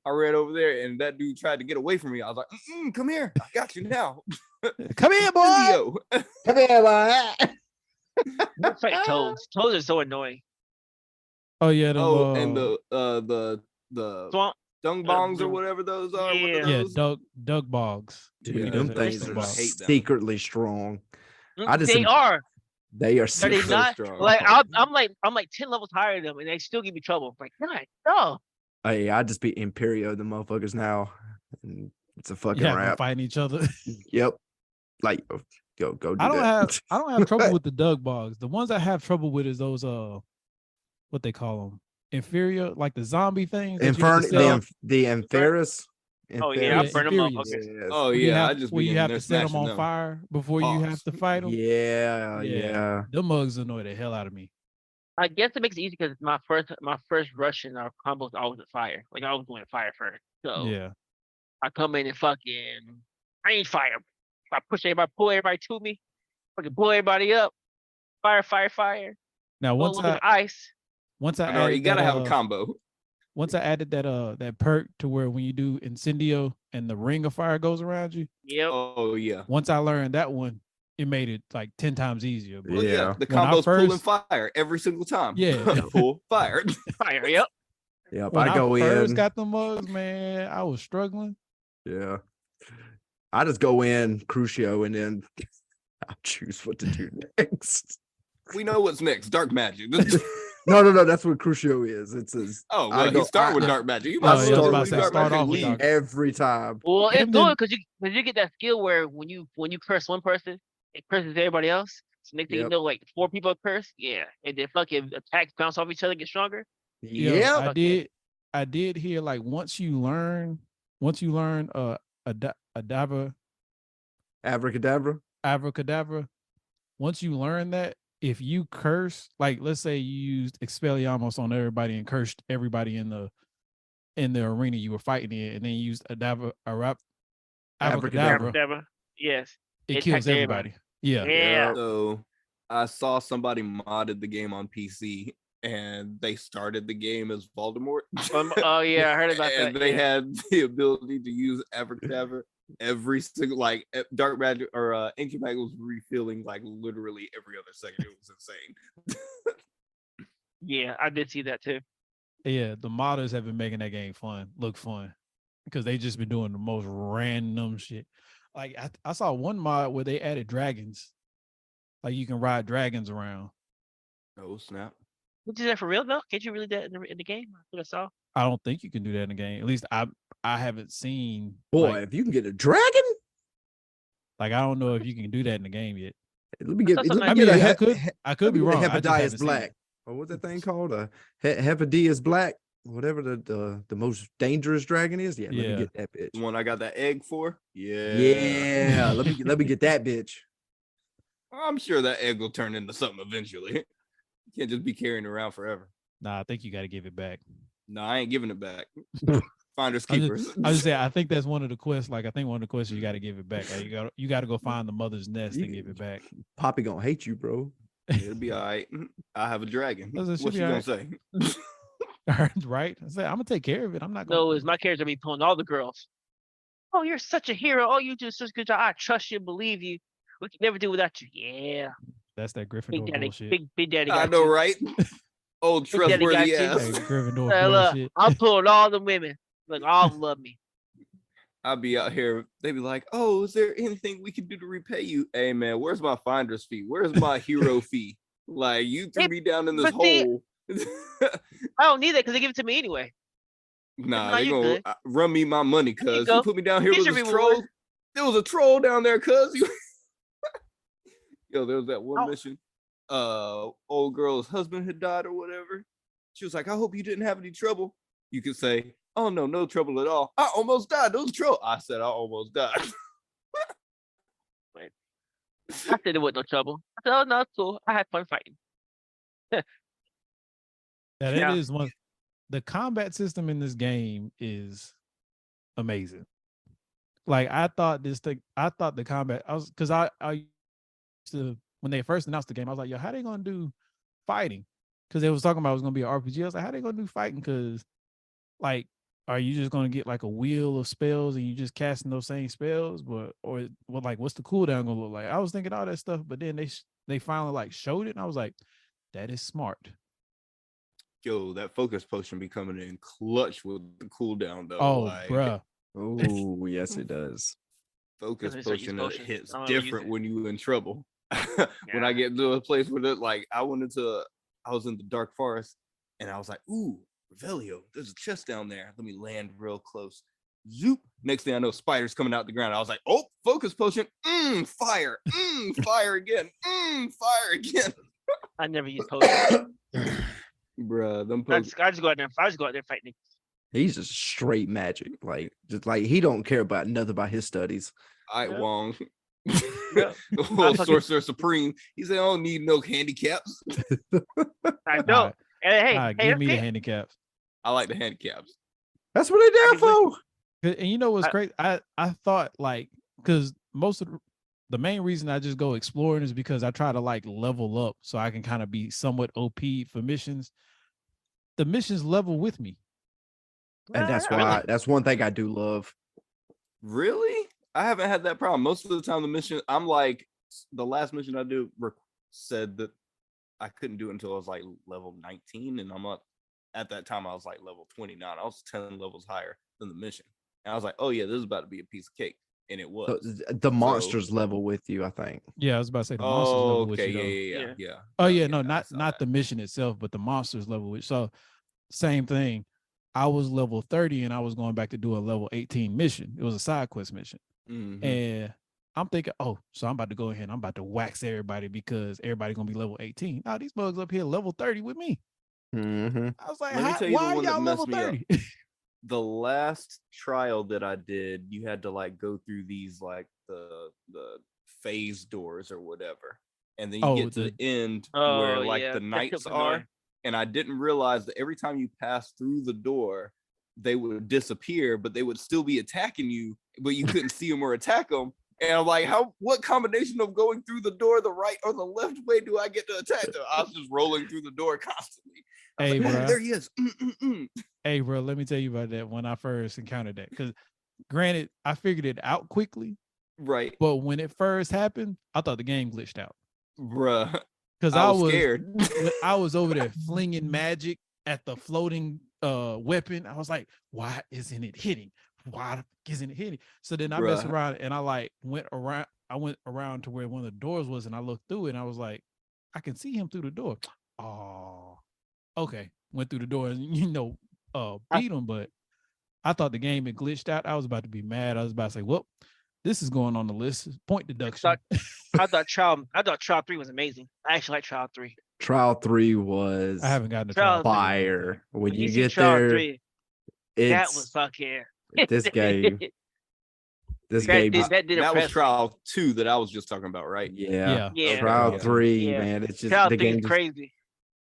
S5: I ran over there, and that dude tried to get away from me. I was like, come here, I got you now.
S2: Come here, boy.
S5: Yo.
S3: Come here, boy.
S4: It's like toads. Toads are so annoying.
S2: Oh yeah. Them,
S5: And the
S4: Swamp.
S5: dung bongs or whatever those are. what are
S4: Yeah.
S2: yeah,
S5: those?
S2: Doug Bogs.
S3: Dude,
S5: Yeah,
S3: them
S5: those
S3: things
S5: are-
S3: are
S5: I hate them.
S3: secretly strong. I just
S4: They
S3: am-
S4: are.
S3: They are
S4: Are they
S3: secretly
S4: not?
S5: strong.
S4: Like I'm like 10 levels higher than them, and they still give me trouble. Like, God, no.
S3: Hey, I just beat Imperio, the motherfuckers now. And it's a fucking
S2: Yeah, them
S3: rap.
S2: fighting each other.
S3: Yep. Like, go do
S2: I don't
S3: that.
S2: have trouble with the Doug Bogs. The ones I have trouble with is those what they call them, inferior, like the zombie things. that you have to
S3: Infern
S2: set up.
S3: the Ampharis.
S4: Oh yeah, I
S2: Yeah,
S4: burn them
S2: inferiors.
S4: motherfuckers.
S5: Oh
S2: Where you
S5: yeah, I
S2: have,
S5: just
S2: where
S5: be
S2: you
S5: in
S2: have
S5: there
S2: to set them
S5: smashing
S2: on
S5: them.
S2: fire before you have to fight them.
S3: Yeah.
S2: Them mugs annoy the hell out of me.
S4: I guess it makes it easy because my first rush in our combos always at fire. Like I always going to fire first. So
S2: Yeah.
S4: I come in and fucking range fire. I push everybody, pull everybody to me, fucking blow everybody up. Fire.
S2: Now
S4: Throw a
S2: once
S4: little bit
S2: I
S4: of ice.
S2: once I
S5: I know you
S2: added
S5: gotta
S2: that,
S5: have a combo.
S2: once I added that perk to where when you do incendio and the ring of fire goes around you,
S4: Yep.
S5: Oh yeah.
S2: once I learned that one, it made it like 10 times easier. But
S5: Well,
S3: Yeah.
S5: The
S2: When I
S5: combo's pulling
S2: first-
S5: fire every single time.
S2: Yeah.
S5: Pull fire.
S4: Fire. Yep.
S3: Yep.
S2: when
S3: I go
S2: first
S3: in.
S2: got the mugs, man, I was struggling.
S3: Yeah. I just go in, Crucio, and then I'll choose what to do next.
S5: We know what's next. Dark magic.
S3: No. That's what Crucio is. It's his
S5: Oh
S3: I
S5: well,
S3: go-
S5: you start with
S3: I-
S5: dark magic. You
S3: I
S5: might as
S3: was
S5: well
S3: about
S5: do
S3: to say,
S5: dark
S2: start
S5: magic
S2: off with
S5: lead.
S2: dark-
S3: every time.
S4: Well, it's
S2: And then-
S4: good because you get that skill where when you curse one person, it curses everybody else. So next thing you
S3: Yep.
S4: know, like 4 people are cursed. Yeah, and then fucking attacks bounce off each other, get stronger.
S2: Yo,
S3: Yeah.
S2: I did hear like once you learn
S3: Abracadabra.
S2: abracadabra, once you learn that, if you curse, like let's say you used Expelliarmus on everybody and cursed everybody in the arena you were fighting in, and then you used abracadabra,
S4: Abracadabra. Yes.
S2: it
S4: It
S2: kills
S4: attacks everybody.
S2: everybody. Yeah.
S4: Yeah.
S5: So I saw somebody modded the game on PC, and they started the game as Voldemort.
S4: Oh yeah, I heard about that.
S5: And they
S4: yeah.
S5: had the ability to use Abracadabra every single dark magic or ancient magic was refilling like literally every other second. It was insane.
S4: Yeah, I did see that too.
S2: Yeah, the modders have been making that game look fun, because they just been doing the most random shit. Like I saw one mod where they added dragons, like you can ride dragons around.
S5: Oh snap!
S4: Would you do that for real though? Can't you really do that in the game? That's what I saw.
S2: I don't think you can do that in the game. At least I haven't seen.
S3: Boy, if you can get a dragon,
S2: Like I don't know if you can do that in the game yet.
S3: let me get.
S4: That's something
S3: Let
S2: I
S3: me
S2: mean,
S3: get
S2: I could be wrong. I just
S3: Hepatitis
S2: haven't seen
S3: Black.
S2: it.
S3: Or what's that thing called? Hepatitis Black. Whatever the most dangerous dragon is. Yeah, let me
S2: Yeah.
S3: get that bitch.
S5: The one I got that egg for. Yeah.
S3: Yeah, let me get that bitch.
S5: I'm sure that egg will turn into something eventually. You can't just be carrying it around forever.
S2: Nah, I think you got to give it back.
S5: No, I ain't giving it back. Finders
S2: I
S5: keepers.
S2: was saying, I think that's one of the quests. Like I think one of the quests you got to give it back. Like, you got to go find the mother's nest and give it back.
S3: Poppy gonna hate you, bro.
S5: It'll be all right. I have a dragon.
S2: Listen, it should
S5: What
S2: be
S5: you
S2: all
S5: gonna say?
S2: Right? I said I'm gonna take care of it. I'm not gonna.
S4: No, is my character be pulling all the girls. Oh, you're such a hero. Oh, you do such a good job. I trust you, believe you. We can never do without you. Yeah.
S2: That's that
S4: Big
S2: Gryffindor
S4: daddy,
S2: bullshit.
S4: big daddy.
S5: I
S4: got
S5: know,
S4: you.
S5: right? Old
S4: Big Daddy got
S5: trustworthy
S4: you.
S5: ass.
S2: That Gryffindor
S4: Look,
S2: bullshit.
S4: I'm pulling all the women. Look, all of them love me.
S5: I'll be out here. They be like, "Oh, is there anything we can do to repay you?" Hey, man, where's my finder's fee? Where's my hero fee? Like, you threw
S4: Hey,
S5: me down in this
S4: but see-
S5: hole.
S4: I don't need that because they give it to me anyway.
S5: Nah,
S4: No,
S5: they
S4: you
S5: gonna
S4: good.
S5: run me my money,
S4: There you
S5: cuz
S4: go.
S5: you put me down here
S4: Here's
S5: with
S4: your
S5: this
S4: reward.
S5: troll. There was a troll down there, cuz. Yo, there was that one
S4: Oh.
S5: mission. Old girl's husband had died or whatever. She was like, "I hope you didn't have any trouble." You could say, "Oh no, no trouble at all. I almost died. Those troll." I said, "I almost died."
S4: I said it wasn't no trouble. I said, oh, no, it's cool. I had fun fighting.
S2: Yeah, that
S4: Yeah.
S2: is one. The combat system in this game is amazing. Like I thought the combat. Because I used to, when they first announced the game, I was like, yo, how they gonna do fighting? Because they was talking about it was gonna be an RPG. I was like, how they gonna do fighting? Because like, are you just gonna get like a wheel of spells and you just casting those same spells? Or like, what's the cooldown gonna look like? I was thinking all that stuff, but then they finally like showed it, and I was like, that is smart.
S5: Yo, that focus potion be coming in clutch with the cooldown though.
S2: Oh,
S5: like,
S2: bruh.
S3: Oh, yes, it does.
S5: Focus
S4: That's what I use
S5: potion
S4: potions.
S5: hits
S4: I don't ever use
S5: different
S4: it.
S5: when you in trouble. When
S4: Yeah.
S5: I get into a place where I was in the dark forest and I was like, ooh, Revelio, there's a chest down there. Let me land real close. Zoop. Next thing I know, spiders coming out the ground. I was like, oh, focus potion. Fire. Fire again. Fire again.
S4: I never use potions.
S5: Bruh, them
S4: I
S5: potions.
S4: just go out there. I just go out there fighting.
S3: He's just straight magic. Like, just like he don't care about nothing about his studies.
S5: I
S4: Yeah.
S5: Wong.
S4: Yeah.
S5: The whole
S4: fucking-
S5: sorcerer supreme. He said, I don't need no handicaps.
S4: I don't.
S2: Alright,
S4: Hey,
S2: alright,
S4: hey,
S2: give me the
S4: okay.
S2: handicaps.
S5: I like the handicaps.
S3: That's what they there
S4: mean,
S3: for.
S2: And you know what's
S4: I-
S2: crazy? I thought like, because most of the main reason I just go exploring is because I try to like level up so I can kind of be somewhat OP for missions. The missions level with me.
S3: And that's
S4: Really?
S3: why that's one thing I do love.
S5: Really? I haven't had that problem. Most of the time, the mission, I'm like, the last mission I did said that I couldn't do it until I was like level 19. And I'm up at that time, I was like level 29. I was 10 levels higher than the mission. And I was like, oh, yeah, this is about to be a piece of cake. And it was.
S3: The monsters level with you, I think.
S2: Yeah, I was about to say the monsters
S5: Oh,
S2: level with
S5: okay.
S2: you. Though.
S5: Yeah.
S2: Oh
S5: Yeah,
S2: yeah, no,
S5: I
S2: not
S5: saw
S2: not
S5: that.
S2: the mission itself, but the monsters level with. So same thing. I was level 30 and I was going back to do a level 18 mission. It was a side quest mission.
S5: Mhm.
S2: And I'm thinking, oh, so I'm about to go ahead and I'm about to wax everybody because everybody gonna be level 18. Now these bugs up here level 30 with me.
S3: Mm-hmm.
S2: I was like,
S5: Let me tell you the
S2: why are
S5: one that
S2: y'all level
S5: messed me up.
S2: 30?
S5: The last trial that I did, you had to like go through these like the phase doors or whatever. And then you
S2: Oh,
S5: get to the end
S4: Oh,
S5: where like
S4: yeah,
S5: the
S4: that's
S5: knights
S4: super
S5: are.
S4: annoying.
S5: And I didn't realize that every time you pass through the door, they would disappear, but they would still be attacking you, but you couldn't see them or attack them And I'm like, what combination of going through the door the right or the left way do I get to attack them? I was just rolling through the door constantly. I was
S2: Hey,
S5: like,
S2: bruh.
S5: there he is.
S2: Hey, bro, let me tell you about that when I first encountered that. Because granted, I figured it out quickly,
S5: Right.
S2: but when it first happened, I thought the game glitched out.
S5: Bruh.
S2: Because
S5: I was scared.
S2: I was over there flinging magic at the floating weapon. I was like, why isn't it hitting? Why isn't it hitting? So then I messed
S5: Bruh.
S2: around and I like went around. I went around to where one of the doors was, and I looked through it, and I was like, I can see him through the door. Oh, okay. Went through the door and beat him, but I thought the game had glitched out. I was about to be mad. I was about to say, well, this is going on the list. Point deduction.
S4: I thought Trial 3 was amazing. I actually like Trial 3.
S3: Trial 3 was
S2: I haven't gotten to
S4: Trial
S2: try
S3: fire. When you
S4: see
S3: get
S4: Trial
S3: there,
S4: 3, that
S3: it's
S4: was fucking
S3: this game. This
S4: that
S3: game,
S4: did, that did
S5: That was
S4: impress me.
S5: Trial 2 that I was just talking about, right?
S3: yeah.
S4: Yeah.
S3: Trial
S5: Okay.
S3: 3,
S4: Yeah.
S3: man. It's just
S4: Trial
S3: the
S4: 3
S3: game
S4: is
S3: just,
S4: crazy.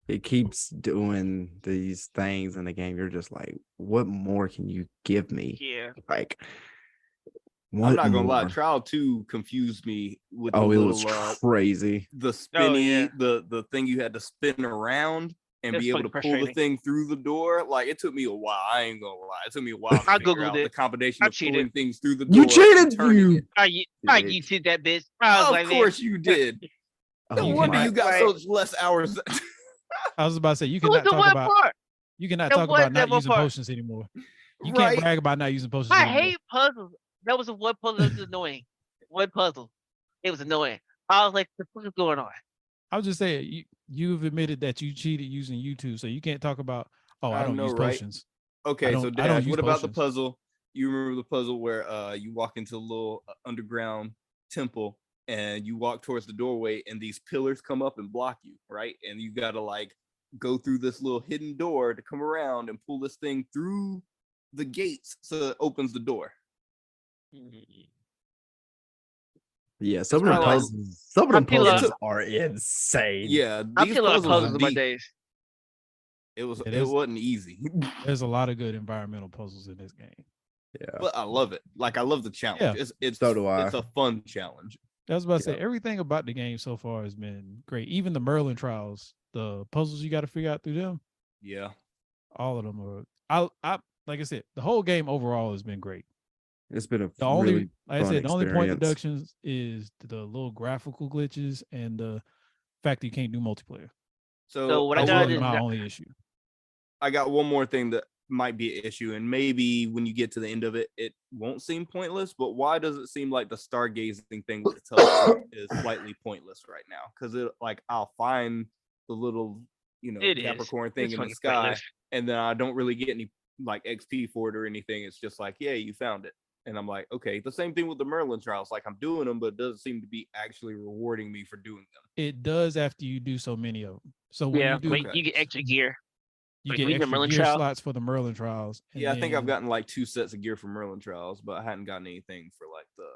S3: it keeps doing these things in the game. You're just like, what more can you give me?
S4: Yeah.
S3: Like,
S5: I'm
S3: what
S5: not gonna lie,
S3: more?
S5: Trial 2 confused me with the
S3: Oh, it
S5: little
S3: was crazy.
S5: the spinny,
S4: yeah.
S5: the thing you had to spin around and
S4: That's
S5: be able to
S4: fucking
S5: pull the
S4: frustrating.
S5: thing through the door. Like it took me a while. I ain't gonna lie. It took me a while to
S4: I
S5: figure
S4: Googled
S5: out
S4: it.
S5: the combination
S4: I
S5: of pulling
S4: cheated.
S5: things through the door.
S3: You
S5: and
S3: cheated,
S5: turning
S3: you.
S5: it.
S4: I
S3: Bitch.
S4: YouTube that bitch. I was
S5: Of
S4: like,
S5: course you did.
S3: Oh,
S5: No
S2: You
S5: wonder
S2: cannot-
S5: you got so much less hours.
S2: I was about to say, you
S4: man, what
S2: cannot
S4: the
S2: talk
S4: one
S2: about
S4: part?
S2: you cannot
S4: That
S2: talk
S4: was
S2: about
S4: that
S2: not
S4: one
S2: using
S4: part.
S2: potions anymore. You
S5: Right.
S2: can't brag about not using potions
S4: I
S2: anymore.
S4: hate puzzles. That was the one puzzle that was annoying. One puzzle. It was annoying. I was like, what the fuck is going on?
S2: I was just saying, you've admitted that you cheated using YouTube, so you can't talk about, oh, I
S5: I
S2: don't
S5: know,
S2: use
S5: right?
S2: potions.
S5: Okay, so
S2: I don't
S5: Dad,
S2: use
S5: what about the
S2: potions.
S5: puzzle? You remember the puzzle where you walk into a little underground temple and you walk towards the doorway and these pillars come up and block you, right? And you gotta like go through this little hidden door to come around and pull this thing through the gates so it opens the door.
S3: Yeah, some of them
S5: kinda like-
S3: puzzles, some of them
S4: I feel like-
S3: puzzles are insane.
S5: Yeah,
S4: I
S5: these
S4: feel like
S5: puzzles
S4: puzzles
S5: are
S4: in my
S5: deep.
S4: days.
S5: It
S2: It
S5: it
S2: is-
S5: wasn't easy,
S2: There's a lot of good environmental puzzles in this game.
S3: Yeah.
S5: but I love it. Like I love the challenge.
S2: Yeah.
S5: It's
S3: So do I.
S5: It's a fun challenge.
S2: I was about to say,
S3: Yeah.
S2: everything about the game so far has been great. Even the Merlin trials, the puzzles you got to figure out through them,
S5: Yeah.
S2: all of them are. I like I said, the whole game overall has been great.
S3: It's been a
S2: The only,
S3: really
S2: like I
S3: fun
S2: said, the only point
S3: experience.
S2: deductions is the little graphical glitches and the fact that you can't do multiplayer.
S4: So what I
S2: That's
S4: got
S2: really
S4: is
S2: my
S4: that-
S2: only issue.
S5: I got one more thing that might be an issue, and maybe when you get to the end of it, it won't seem pointless. But why does it seem like the stargazing thing with the telescope is slightly pointless right now? Because it like I'll find the little
S4: It is.
S5: Capricorn thing
S4: It's
S5: in the
S4: fucking
S5: sky,
S4: pointless.
S5: and then I don't really get any like XP for it or anything. It's just like, yeah, you found it, and I'm like, okay. The same thing with the Merlin trials. Like I'm doing them, but it doesn't seem to be actually rewarding me for doing them.
S2: It does after you do so many of them. So when
S4: Yeah,
S2: you do,
S4: wait, you get extra gear.
S2: you
S4: like
S2: get
S4: we did
S2: extra
S4: Merlin
S2: gear
S4: trial.
S2: slots for the Merlin trials. and
S5: Yeah, I think I've
S2: then-
S5: gotten like 2 sets of gear for Merlin trials, but I hadn't gotten anything for like the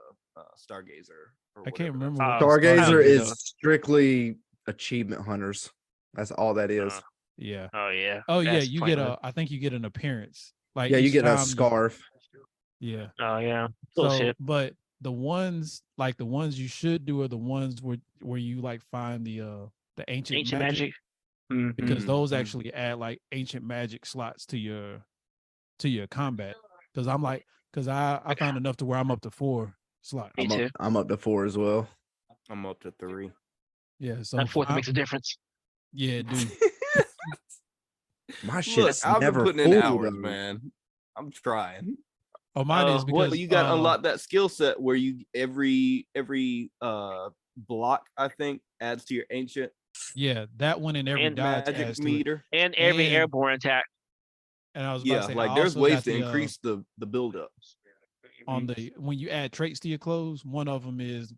S5: Stargazer. Or
S2: I can't
S5: whatever
S2: remember.
S5: that's
S2: what the
S3: Stargazer
S2: Stargazer
S3: is
S2: does.
S3: strictly achievement hunters. That's all that is.
S2: Yeah.
S4: Oh yeah.
S2: Oh yeah,
S4: That's
S2: you
S4: pointless.
S2: get a. I think you get an appearance. Like
S3: Yeah, you
S2: each
S3: get a
S2: time
S3: scarf.
S2: Yeah.
S4: Oh yeah.
S2: So,
S4: Bullshit.
S2: but the ones you should do are the ones where you like find the ancient magic, because
S5: Mhm,
S2: those
S5: mhm.
S2: actually add like ancient magic slots to your combat. Because I found enough to where I'm up to 4 slots.
S4: Me too.
S3: I'm up to 4 as well.
S5: I'm up to 3.
S2: Yeah. So
S4: That fourth
S2: I'm-
S4: makes a difference.
S2: yeah, dude.
S3: My
S5: Look,
S3: shit's
S5: I've been
S3: never
S5: putting in
S3: full,
S5: hours,
S3: though.
S5: man. I'm trying.
S2: Oh, mine is because
S5: But you got to unlock that skill set where you every block I think adds to your ancient
S2: Yeah, that one and every
S4: And
S2: dodge
S5: magic
S2: adds to it.
S5: meter.
S4: And every
S2: And-
S4: airborne attack.
S2: And I was about
S5: Yeah,
S2: to say,
S5: like
S2: I
S5: there's
S2: also
S5: ways
S2: got
S5: to
S2: the,
S5: increase the build up.
S2: on the when you add traits to your clothes. One of them is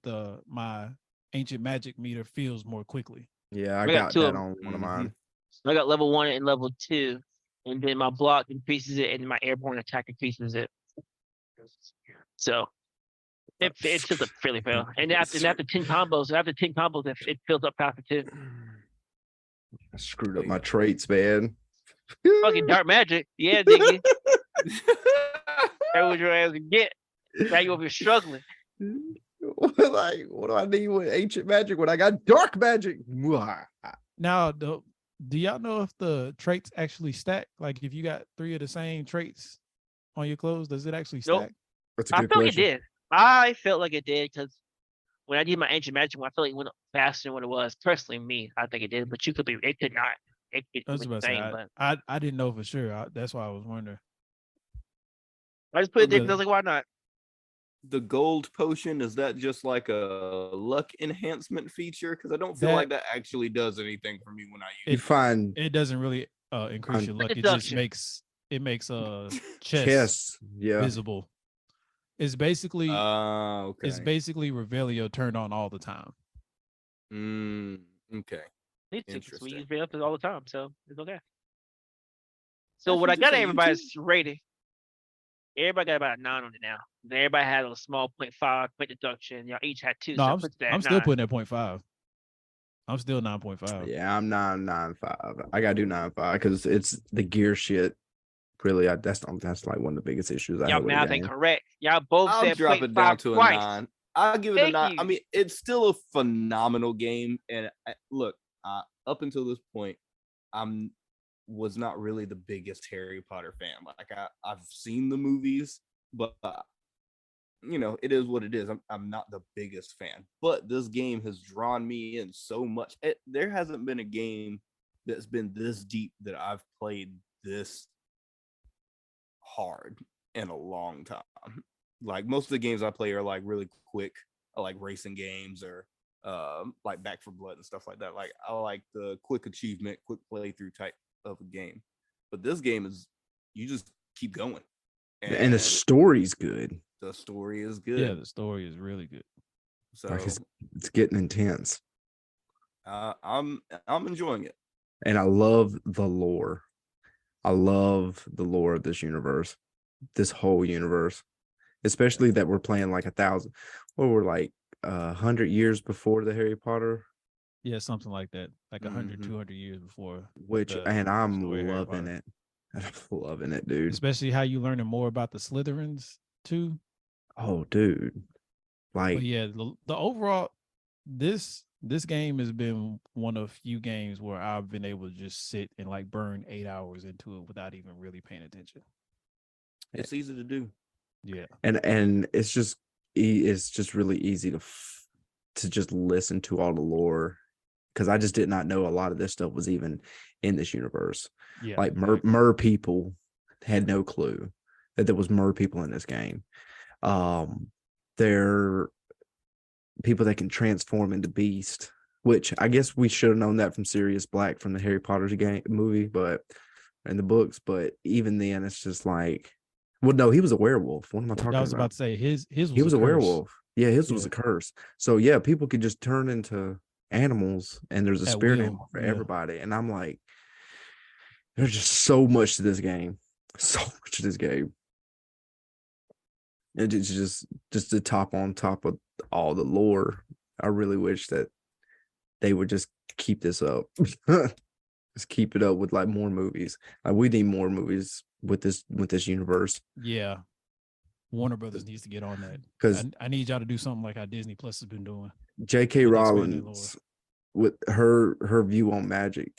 S2: my ancient magic meter feels more quickly.
S3: Yeah, I
S4: We got
S3: got
S4: 2
S3: that
S4: of 'em.
S3: on one of
S5: Mhm.
S3: mine.
S4: I got level 1 and level 2, and then my block increases it, and my airborne attack increases it. So it's just a fairly fail. And after 10 combos, it fills up faster too.
S3: I screwed up my traits, man.
S4: Fucking dark magic, yeah, nigga. That was your ass to get. Now you over here struggling.
S3: Like, what do I need with ancient magic when I got dark magic?
S2: Now, do y'all know if the traits actually stack? Like, if you got 3 of the same traits on your clothes, does it actually
S4: Nope.
S2: stack?
S3: That's a
S4: I
S3: good
S4: felt like it
S3: question.
S4: did. I felt like it did because when I did my ancient magic one, I felt like it went up faster than what it was. Personally, me, I think it did, but you could be. It could not. It could
S2: I was
S4: be
S2: about
S4: the
S2: to
S4: same,
S2: say,
S4: but
S2: I didn't know for sure. That's why I was wondering.
S4: I just put it there
S5: The-
S4: because I was like, why not?
S5: The gold potion, is that just like a luck enhancement feature? Because I don't feel
S2: That-
S5: like that actually does anything for me when I
S3: You
S5: use
S3: find
S2: It doesn't really increase
S3: On-
S2: your luck. It just
S4: Deduction.
S2: makes chest
S3: chess. Yeah.
S2: visible. It's basically
S5: Okay.
S2: it's basically Revelio turned on all the time.
S5: Okay.
S4: These tickets we
S5: Interesting.
S4: use it up all the time, so it's okay. So
S5: That's
S4: what I got
S5: on
S4: everybody's rating. Everybody got about a 9 on it now. Everybody had a small 0.5 point deduction. Y'all each had 2,
S2: No,
S4: so
S2: I'm,
S4: put that
S2: I'm still
S4: 9.
S2: putting at 0.5. I'm still 9.5.
S3: Yeah, I'm 9.95. I gotta do 9.5 because it's the gear shit. Really, that's like one of the biggest issues I
S4: Y'all
S3: have with the
S4: math
S3: game.
S4: ain't correct. Y'all both
S5: I'll
S4: said
S5: drop it down
S4: 0.5
S5: to a
S4: twice.
S5: 9. I'll give it a
S4: Thank
S5: 9. I
S4: you.
S5: mean, it's still a phenomenal game. And look, up until this point, was not really the biggest Harry Potter fan. Like I've seen the movies, but you know, it is what it is. I'm not the biggest fan, but this game has drawn me in so much. There hasn't been a game that's been this deep that I've played this hard in a long time. Like most of the games I play are like really quick, like racing games or like Back for Blood and stuff like that. Like I like the quick achievement, quick playthrough type of a game. But this game is you just keep going.
S3: And the story's good.
S5: The story is good.
S2: Yeah, the story is really good.
S5: So
S3: Like it's getting intense.
S5: I'm enjoying it.
S3: And I love the lore. I love the lore of this universe. This whole universe. Especially that we're playing like 1,000 or we're like 100 years before the Harry Potter.
S2: Yeah, something like that. Like 100,
S5: Mhm.
S2: 200 years before.
S3: And I'm
S2: story of Harry
S3: loving
S2: Potter.
S3: it. I'm loving it, dude.
S2: Especially how you learning more about the Slytherins too.
S3: Oh, dude. Like,
S2: But yeah, the overall this game has been one of few games where I've been able to just sit and like burn 8 hours into it without even really paying attention.
S5: It's easy to do.
S2: Yeah.
S3: and it's just really easy to just listen to all the lore because I just did not know a lot of this stuff was even in this universe.
S2: Yeah.
S3: Like
S2: exactly.
S3: mer people had no clue that there was mer people in this game. They're people that can transform into beast, which I guess we should have known that from Sirius Black from the Harry Potter movie, but in the books. But even then, it's just like, well, no, he was a werewolf. What am I talking about?
S2: I was about to say his
S3: He was a
S2: curse.
S3: werewolf. Yeah, his was
S2: Yeah.
S3: a curse. So yeah, people could just turn into animals, and there's a
S2: At
S3: spirit
S2: will,
S3: animal for
S2: yeah.
S3: everybody. And I'm like, there's just so much to this game, so much to this game. And it's just the top on top of all the lore. I really wish that they would just keep this up. Just keep it up with like more movies. Like we need more movies with this universe.
S2: Yeah. Warner Brothers needs to get on that.
S3: Because
S2: I need y'all to do something like how Disney Plus has been doing.
S3: J.K.
S2: With expanded
S3: Rowling's with her view on magic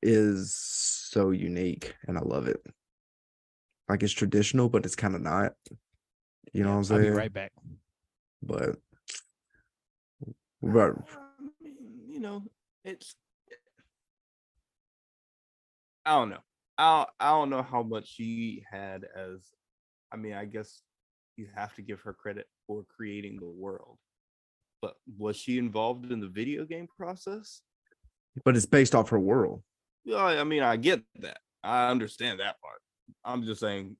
S3: is so unique, and I love it. Like it's traditional, but it's kind of not. You know what I'm saying?
S2: I'll be right back.
S3: But
S5: I mean, you know, I don't know. I don't know how much she had as. I mean, I guess you have to give her credit for creating the world. But was she involved in the video game process?
S3: but it's based off her world.
S5: Yeah, I mean, I get that. I understand that part. I'm just saying,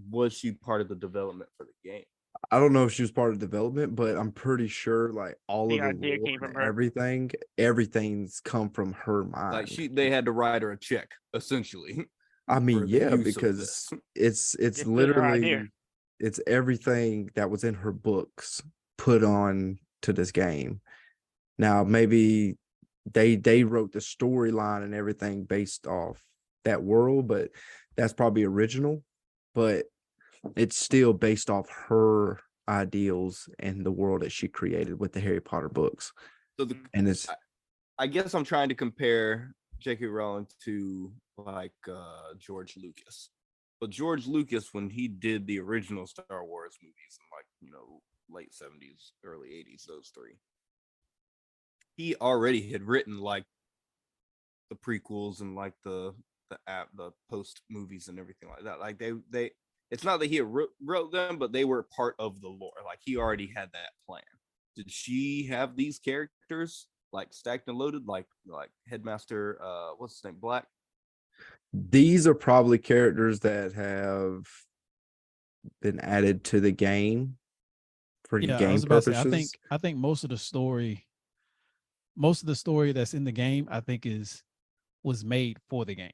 S5: was she part of the development for the game?
S3: I don't know if she was part of development, but I'm pretty sure like all
S4: The
S3: of the
S4: idea
S3: lore
S4: came from
S3: and
S4: her.
S3: everyth's come from her mind.
S5: Like they had to write her a check, essentially.
S3: I mean,
S5: for the
S3: yeah,
S5: use of
S3: because
S5: this.
S3: it's
S4: Just put her idea.
S3: literally it's everything that was in her books put on to this game. Now maybe they wrote the storyline and everything based off that world, but that's probably original. But it's still based off her ideals and the world that she created with the Harry Potter books.
S5: So
S3: And it's
S5: I guess I'm trying to compare J.K. Rowling to like George Lucas. But George Lucas, when he did the original Star Wars movies in like, late 70s, early 80s, those three, he already had written like the prequels and like the post movies and everything like that. Like they it's not that he wrote them, but they were part of the lore. Like he already had that plan. Did she have these characters like stacked and loaded, like Headmaster what's his name, Black?
S3: these are probably characters that have been added to the game for
S2: Yeah, I
S3: game
S2: was about to
S3: purposes.
S2: say, I think most of the story that's in the game, I think was made for the game.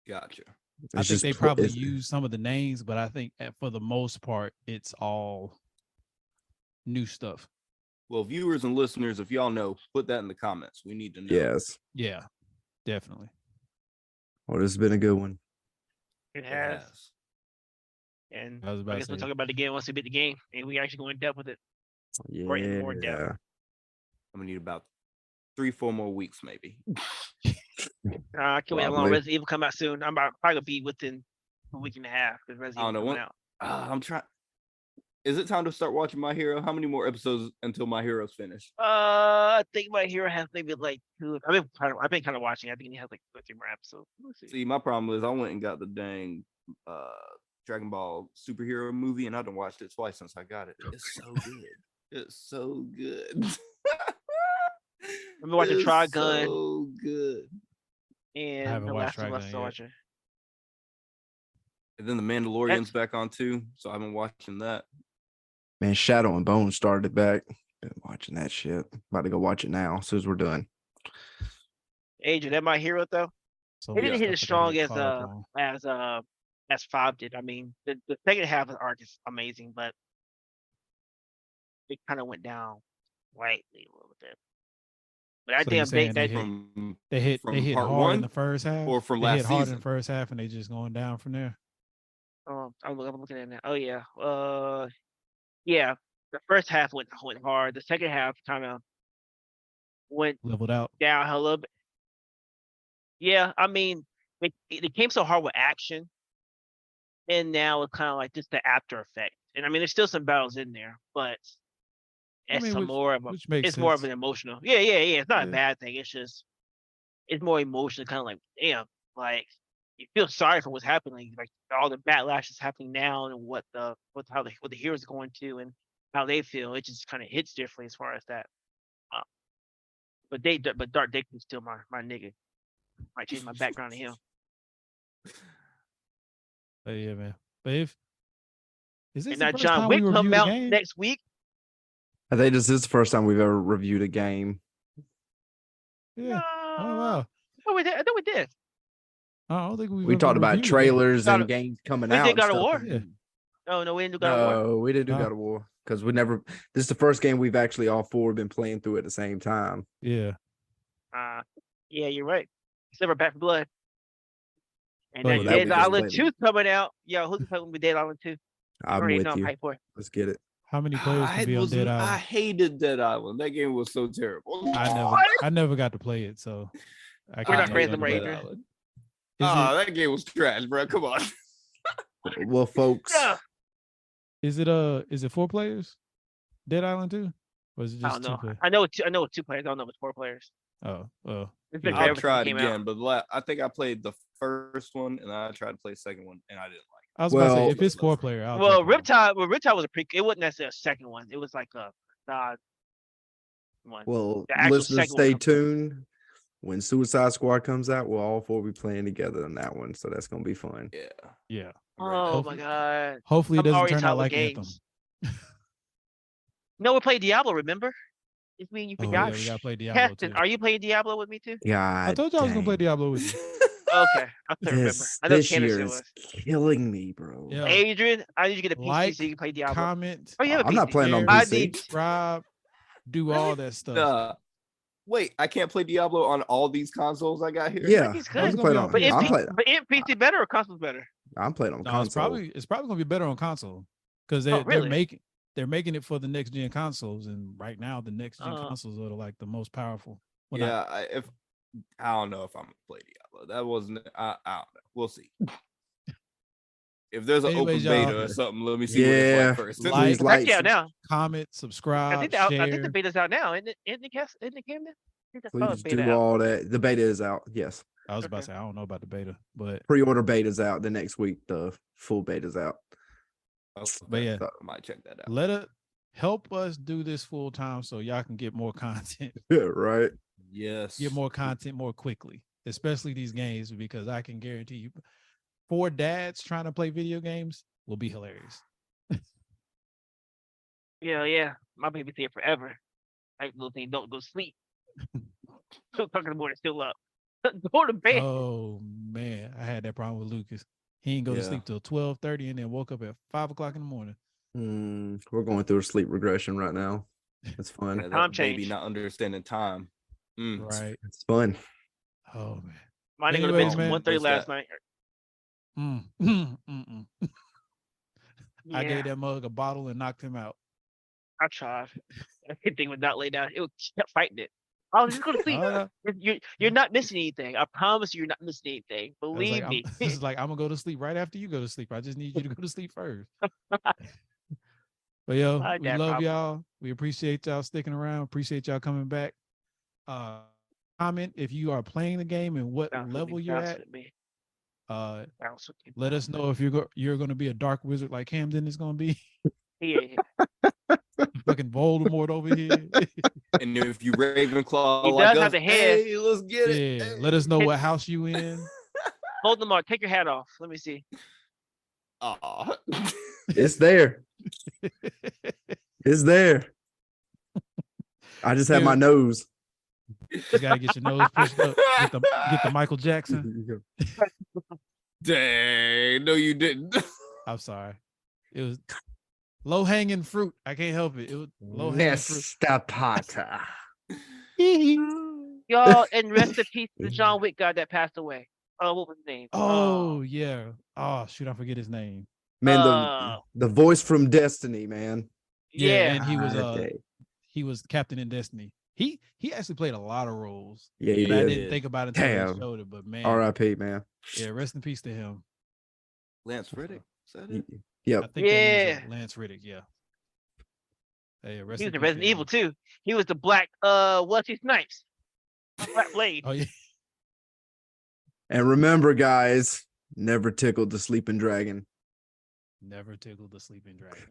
S5: Gotcha.
S2: I
S3: It's
S2: think
S3: just
S2: they
S3: put-
S2: probably
S3: it's-
S2: use some of the names, but I think for the most part, it's all new stuff.
S5: Well, viewers and listeners, if y'all know, put that in the comments. We need to know.
S3: Yes.
S2: Yeah, definitely.
S3: Well, this has been a good one.
S4: It
S5: It
S4: has.
S5: has.
S4: And
S2: I was about
S4: I
S2: to
S4: guess we'll
S2: say.
S4: talk about the game once we beat the game, and we actually go in depth with it. Or in more depth.
S3: Yeah.
S5: I'm gonna need about 3-4 more weeks, maybe.
S4: I can't wait how long
S3: Probably.
S4: Resident Evil come out soon. I'm probably gonna be within a week and a half because Resident
S5: I don't
S4: Evil
S5: know
S4: coming
S5: when.
S4: out.
S5: I'm trying. Is it time to start watching My Hero? How many more episodes until My Hero's finished?
S4: I think My Hero has maybe like 2. I've been kind of watching. I think it has like 2 or 3 more episodes. We'll see.
S5: See, my problem is I went and got the dang Dragon Ball superhero movie, and I done watched it twice since I got it. It's so good. It's so good.
S4: I've been watching
S5: It's
S4: Trigun
S5: so good.
S4: and
S2: haven't
S4: The
S2: watched
S4: Last of Us.
S2: Trigun
S4: So
S2: yet.
S4: watching.
S5: And then The Mandalorian's back on too, so I've been watching that.
S3: Man, Shadow and Bone started back. Been watching that shit. About to go watch it now as soon as we're done.
S4: Adrian, that My Hero though.
S2: So
S4: It didn't
S2: much
S4: hit as
S2: stuff I gotta
S4: strong
S2: get caught up on.
S4: as 5 did. I mean, the second half of the arc is amazing, but it kind of went down slightly a little bit. But I
S2: So you're
S4: damn
S2: saying
S4: think
S2: they
S4: that
S2: hit-
S5: From
S2: They hit
S5: part
S2: hard in
S5: one
S2: the first half,
S5: or from
S2: they
S5: last
S2: hit hard in
S5: season?
S2: the first half, and they just going down from there.
S4: I'm looking at it now. Oh yeah. Yeah. The first half went hard. The second half kind of went
S2: Leveled out.
S4: down a little bit. Yeah, I mean, it came so hard with action, and now it's kind of like just the after effect. And I mean, there's still some battles in there, but it's
S2: mean, which makes
S4: it's more of
S2: sense.
S4: an emotional. Yeah. It's not a
S2: Yeah.
S4: bad thing. It's just it's more emotional, kind of like damn, like you feel sorry for what's happening, like all the backlash is happening now, and what the heroes are going to, and how they feel. It just kind of hits differently as far as that. But Dark Dick is still my nigga. Might change my background to him.
S2: But yeah, man. But is this
S4: And
S2: the
S4: now
S2: first
S4: John
S2: time we
S4: Wick
S2: reviewed
S4: come
S2: a
S4: out
S2: game?
S4: next week.
S3: I think this is the first time we've ever reviewed a game.
S2: Yeah. Oh wow.
S4: No, we did. I think we did.
S2: I don't think
S3: We talked about trailers
S4: God
S3: and
S4: of-
S3: games coming
S4: we
S3: out.
S4: did
S3: and
S4: God of
S3: stuff.
S4: War?
S2: Yeah.
S4: No, we didn't do God of War.
S3: No, we didn't do
S2: No.
S3: God of War because we never. This is the first game we've actually all four been playing through at the same time.
S2: Yeah.
S4: Yeah, you're right. Except for Back for Blood. And
S2: Oh,
S4: then
S2: yeah.
S3: That we
S4: Dead
S3: just
S4: Island
S3: played.
S4: 2 coming out. Yo, who's playing with Dead Island 2?
S3: I'm
S4: Already
S3: with
S4: know I'm
S3: you.
S4: hyped for it.
S3: Let's get it.
S2: How many players can be on Dead
S5: I
S2: Island?
S5: hated Dead Island. That game was so terrible.
S2: I never got to play it, so I
S4: We're not
S2: can't
S4: friends
S2: talk
S4: anymore,
S2: about it.
S4: Adrian.
S5: Island.
S2: Is
S5: That game was trash, bro. Come on.
S3: Well, folks,
S4: Yeah.
S2: is it 4 players? Dead Island 2? Or is it
S4: I
S2: just
S4: don't
S2: 2
S4: know.
S2: players?
S4: I know it's 2 players. I don't know if it's 4 players.
S2: Oh.
S4: It's been
S2: Yeah.
S5: I'll
S4: forever since
S5: try
S4: it
S5: it
S4: came
S5: again,
S4: out.
S5: but I think I played the first one and I tried to play the second one and I didn't like
S2: I was about to
S3: Well-
S2: say if it's 4 player, I'll
S4: Well,
S2: jump on.
S4: Riptide was a pre. It wasn't necessarily a second one. It was like a nod one.
S3: well,
S4: The actual
S3: listeners,
S4: second one
S3: stay
S4: comes out.
S3: tuned. When Suicide Squad comes out, we'll all four be playing together on that one, so that's gonna be fun.
S5: it. Yeah.
S2: Yeah.
S4: Oh
S2: Hopefully-
S4: my god.
S2: Hopefully it
S4: I'm
S2: doesn't
S4: already
S2: turn
S4: tired
S2: out
S4: with
S2: like
S4: games.
S2: Anthem.
S4: No, we're playing Diablo. Remember? It's me and you
S2: Oh
S4: forgot.
S2: yeah, we gotta play Diablo
S4: Captain,
S2: too.
S4: are you playing Diablo with me too?
S3: God,
S2: I told you I was gonna play
S3: dang.
S2: Diablo with you.
S4: Okay, I couldn't remember.
S3: This,
S4: I know
S3: this
S4: Candace
S3: year
S4: was.
S3: is killing me, bro.
S2: Yeah.
S4: Adrian, I need you to get a PC
S2: Like,
S4: so you can play Diablo.
S2: Comment,
S4: Oh, you have a
S3: I'm not
S4: PC.
S3: playing on
S2: share,
S4: I
S3: PC.
S4: need-
S2: subscribe, do all that stuff.
S5: Wait, I can't play Diablo on all these consoles I got here?
S3: Yeah,
S4: He's
S3: I'm
S4: good.
S2: It's gonna
S3: playing
S2: be
S3: on.
S2: on
S4: But
S3: I'm
S2: PS5.
S3: playing.
S4: But in PC better or console's better?
S3: I'm playing on
S2: No, it's
S3: console.
S2: probably gonna be better on console. because
S4: Oh,
S2: they're
S4: really?
S2: making it for the next gen consoles, and right now the next gen consoles are like the most powerful. Well,
S5: Yeah, I don't know if I'm gonna play Diablo. That wasn't. I don't know. We'll see. If there's an
S2: Anyways,
S5: open beta
S2: y'all,
S5: or something, let me see what it's
S3: Yeah.
S5: like first.
S2: Like-
S3: Please
S4: It's actually out now.
S2: comment,
S4: I
S2: subscribe,
S4: think I think the
S2: share.
S4: beta's out now. Isn't it came in? I think I saw the
S3: Please
S4: beta
S3: do
S4: out.
S3: all that. The beta is out. Yes.
S2: I was about to
S4: Okay.
S2: say I don't know about the beta, but
S3: Pre-order beta's out. The next week, the full beta's out.
S2: But yeah.
S5: I might check that out.
S2: let it help us do this full time so y'all can get more content,
S3: Right.
S5: Yes.
S2: get more content more quickly, especially these games, because I can guarantee you 4 dads trying to play video games will be hilarious.
S4: Yeah. My baby's here forever. Like little thing, don't go to sleep. Still talking about it, still up. Go to bed.
S2: Oh man, I had that problem with Lucas. He didn't go to
S5: Yeah.
S2: sleep till 12:30 and then woke up at 5 o'clock in the morning.
S3: We're going through a sleep regression right now. It's fun.
S5: Yeah,
S4: Time
S5: that baby
S4: change.
S5: not understanding time.
S2: Right.
S3: It's fun.
S2: Oh man.
S4: Mine didn't go to bed
S2: Anyways,
S4: till
S2: man.
S4: 1:30
S5: What's
S4: last
S5: that?
S4: night.
S2: I
S4: Yeah,
S2: gave that mug a bottle and knocked him out.
S4: I tried. Everything would not lay down. It kept fighting it. I was just go to sleep.
S2: Oh, no.
S4: You're not missing anything. I promise you're not missing anything.
S2: I was
S4: Believe
S2: like,
S4: me.
S2: it's like I'm gonna go to sleep right after you go to sleep. I just need you to go to sleep first. But yo,
S4: My
S2: we
S4: dad
S2: love
S4: problem.
S2: y'all. We appreciate y'all sticking around. Appreciate y'all coming back. Comment if you are playing the game and what
S4: Bounce with
S2: level
S4: me,
S2: you're
S4: bounce
S2: at.
S4: with me,
S2: Let
S4: bounce with me.
S2: us know if you're gonna be a dark wizard like Camden is gonna be.
S4: Yeah.
S2: Fucking Voldemort over here.
S5: And if you Ravenclaw
S4: He
S5: like
S4: does have
S5: us,
S4: the hair.
S5: hey, let's get it.
S2: Yeah.
S5: Hey.
S2: Let us know what house you in.
S4: Voldemort, take your hat off. Let me see.
S5: Aw.
S3: It's there. It's there. I just have my nose.
S2: You gotta get your nose pushed up. Get the Michael Jackson.
S5: Dang, no, you didn't.
S2: I'm sorry. It was low hanging fruit. I can't help it. It was low hanging fruit.
S3: Mr. Potter.
S4: Y'all, and rest in peace to the John Wick guy that passed away. Oh, what was his name?
S2: Oh yeah. Oh shoot, I forget his name.
S3: Man, the voice from Destiny, man.
S2: Yeah, and he was Captain in Destiny. He actually played a lot of roles.
S3: Yeah, he
S2: And I
S3: did.
S2: didn't think about it until
S3: Damn.
S2: they showed it, but man,
S3: R.I.P. man.
S2: yeah, rest in peace to him.
S5: Lance Riddick. Is that it?
S2: I
S3: Yep.
S2: think that
S4: Yeah.
S2: is Lance Riddick. Yeah. Hey, rest
S4: He
S2: in
S4: was in
S2: peace
S4: Resident
S2: to
S4: Evil
S2: him.
S4: too. He was the black Wesley Snipes. Black Blade.
S2: Oh yeah.
S3: And remember, guys, never tickled the sleeping dragon.
S2: Never tickled the sleeping dragon.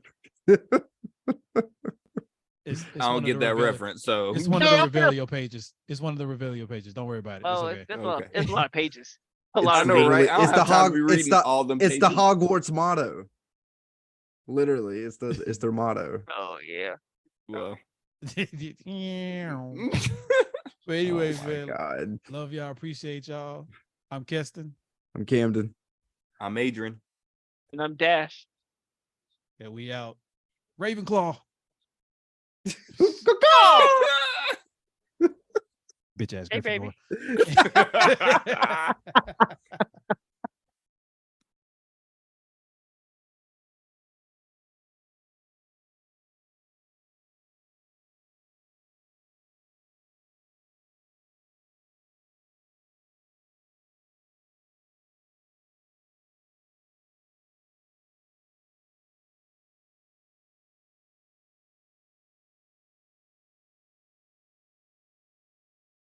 S2: It's
S5: I don't get that reference, so
S2: It's one of the Revelio pages. It's one of the Revelio pages. Don't worry about it.
S4: Oh,
S2: It's okay.
S5: Okay.
S4: it's a lot of pages. A
S3: It's
S4: lot
S5: I
S4: of
S5: know,
S4: pages.
S5: right? I don't
S3: It's the
S5: have time to be
S3: Hog-
S5: reading
S3: it's the-
S5: all them
S3: It's the
S5: pages.
S3: Hogwarts motto. Literally, it's their motto.
S4: Oh yeah.
S5: Well.
S2: But anyways,
S3: Oh my
S2: man,
S3: God.
S2: love y'all. Appreciate y'all. I'm Keston.
S3: I'm Camden.
S5: I'm Adrian.
S4: And I'm Dash.
S2: Yeah, we out. Ravenclaw. Bitch ass
S4: Hey, baby.
S2: Gryffindor.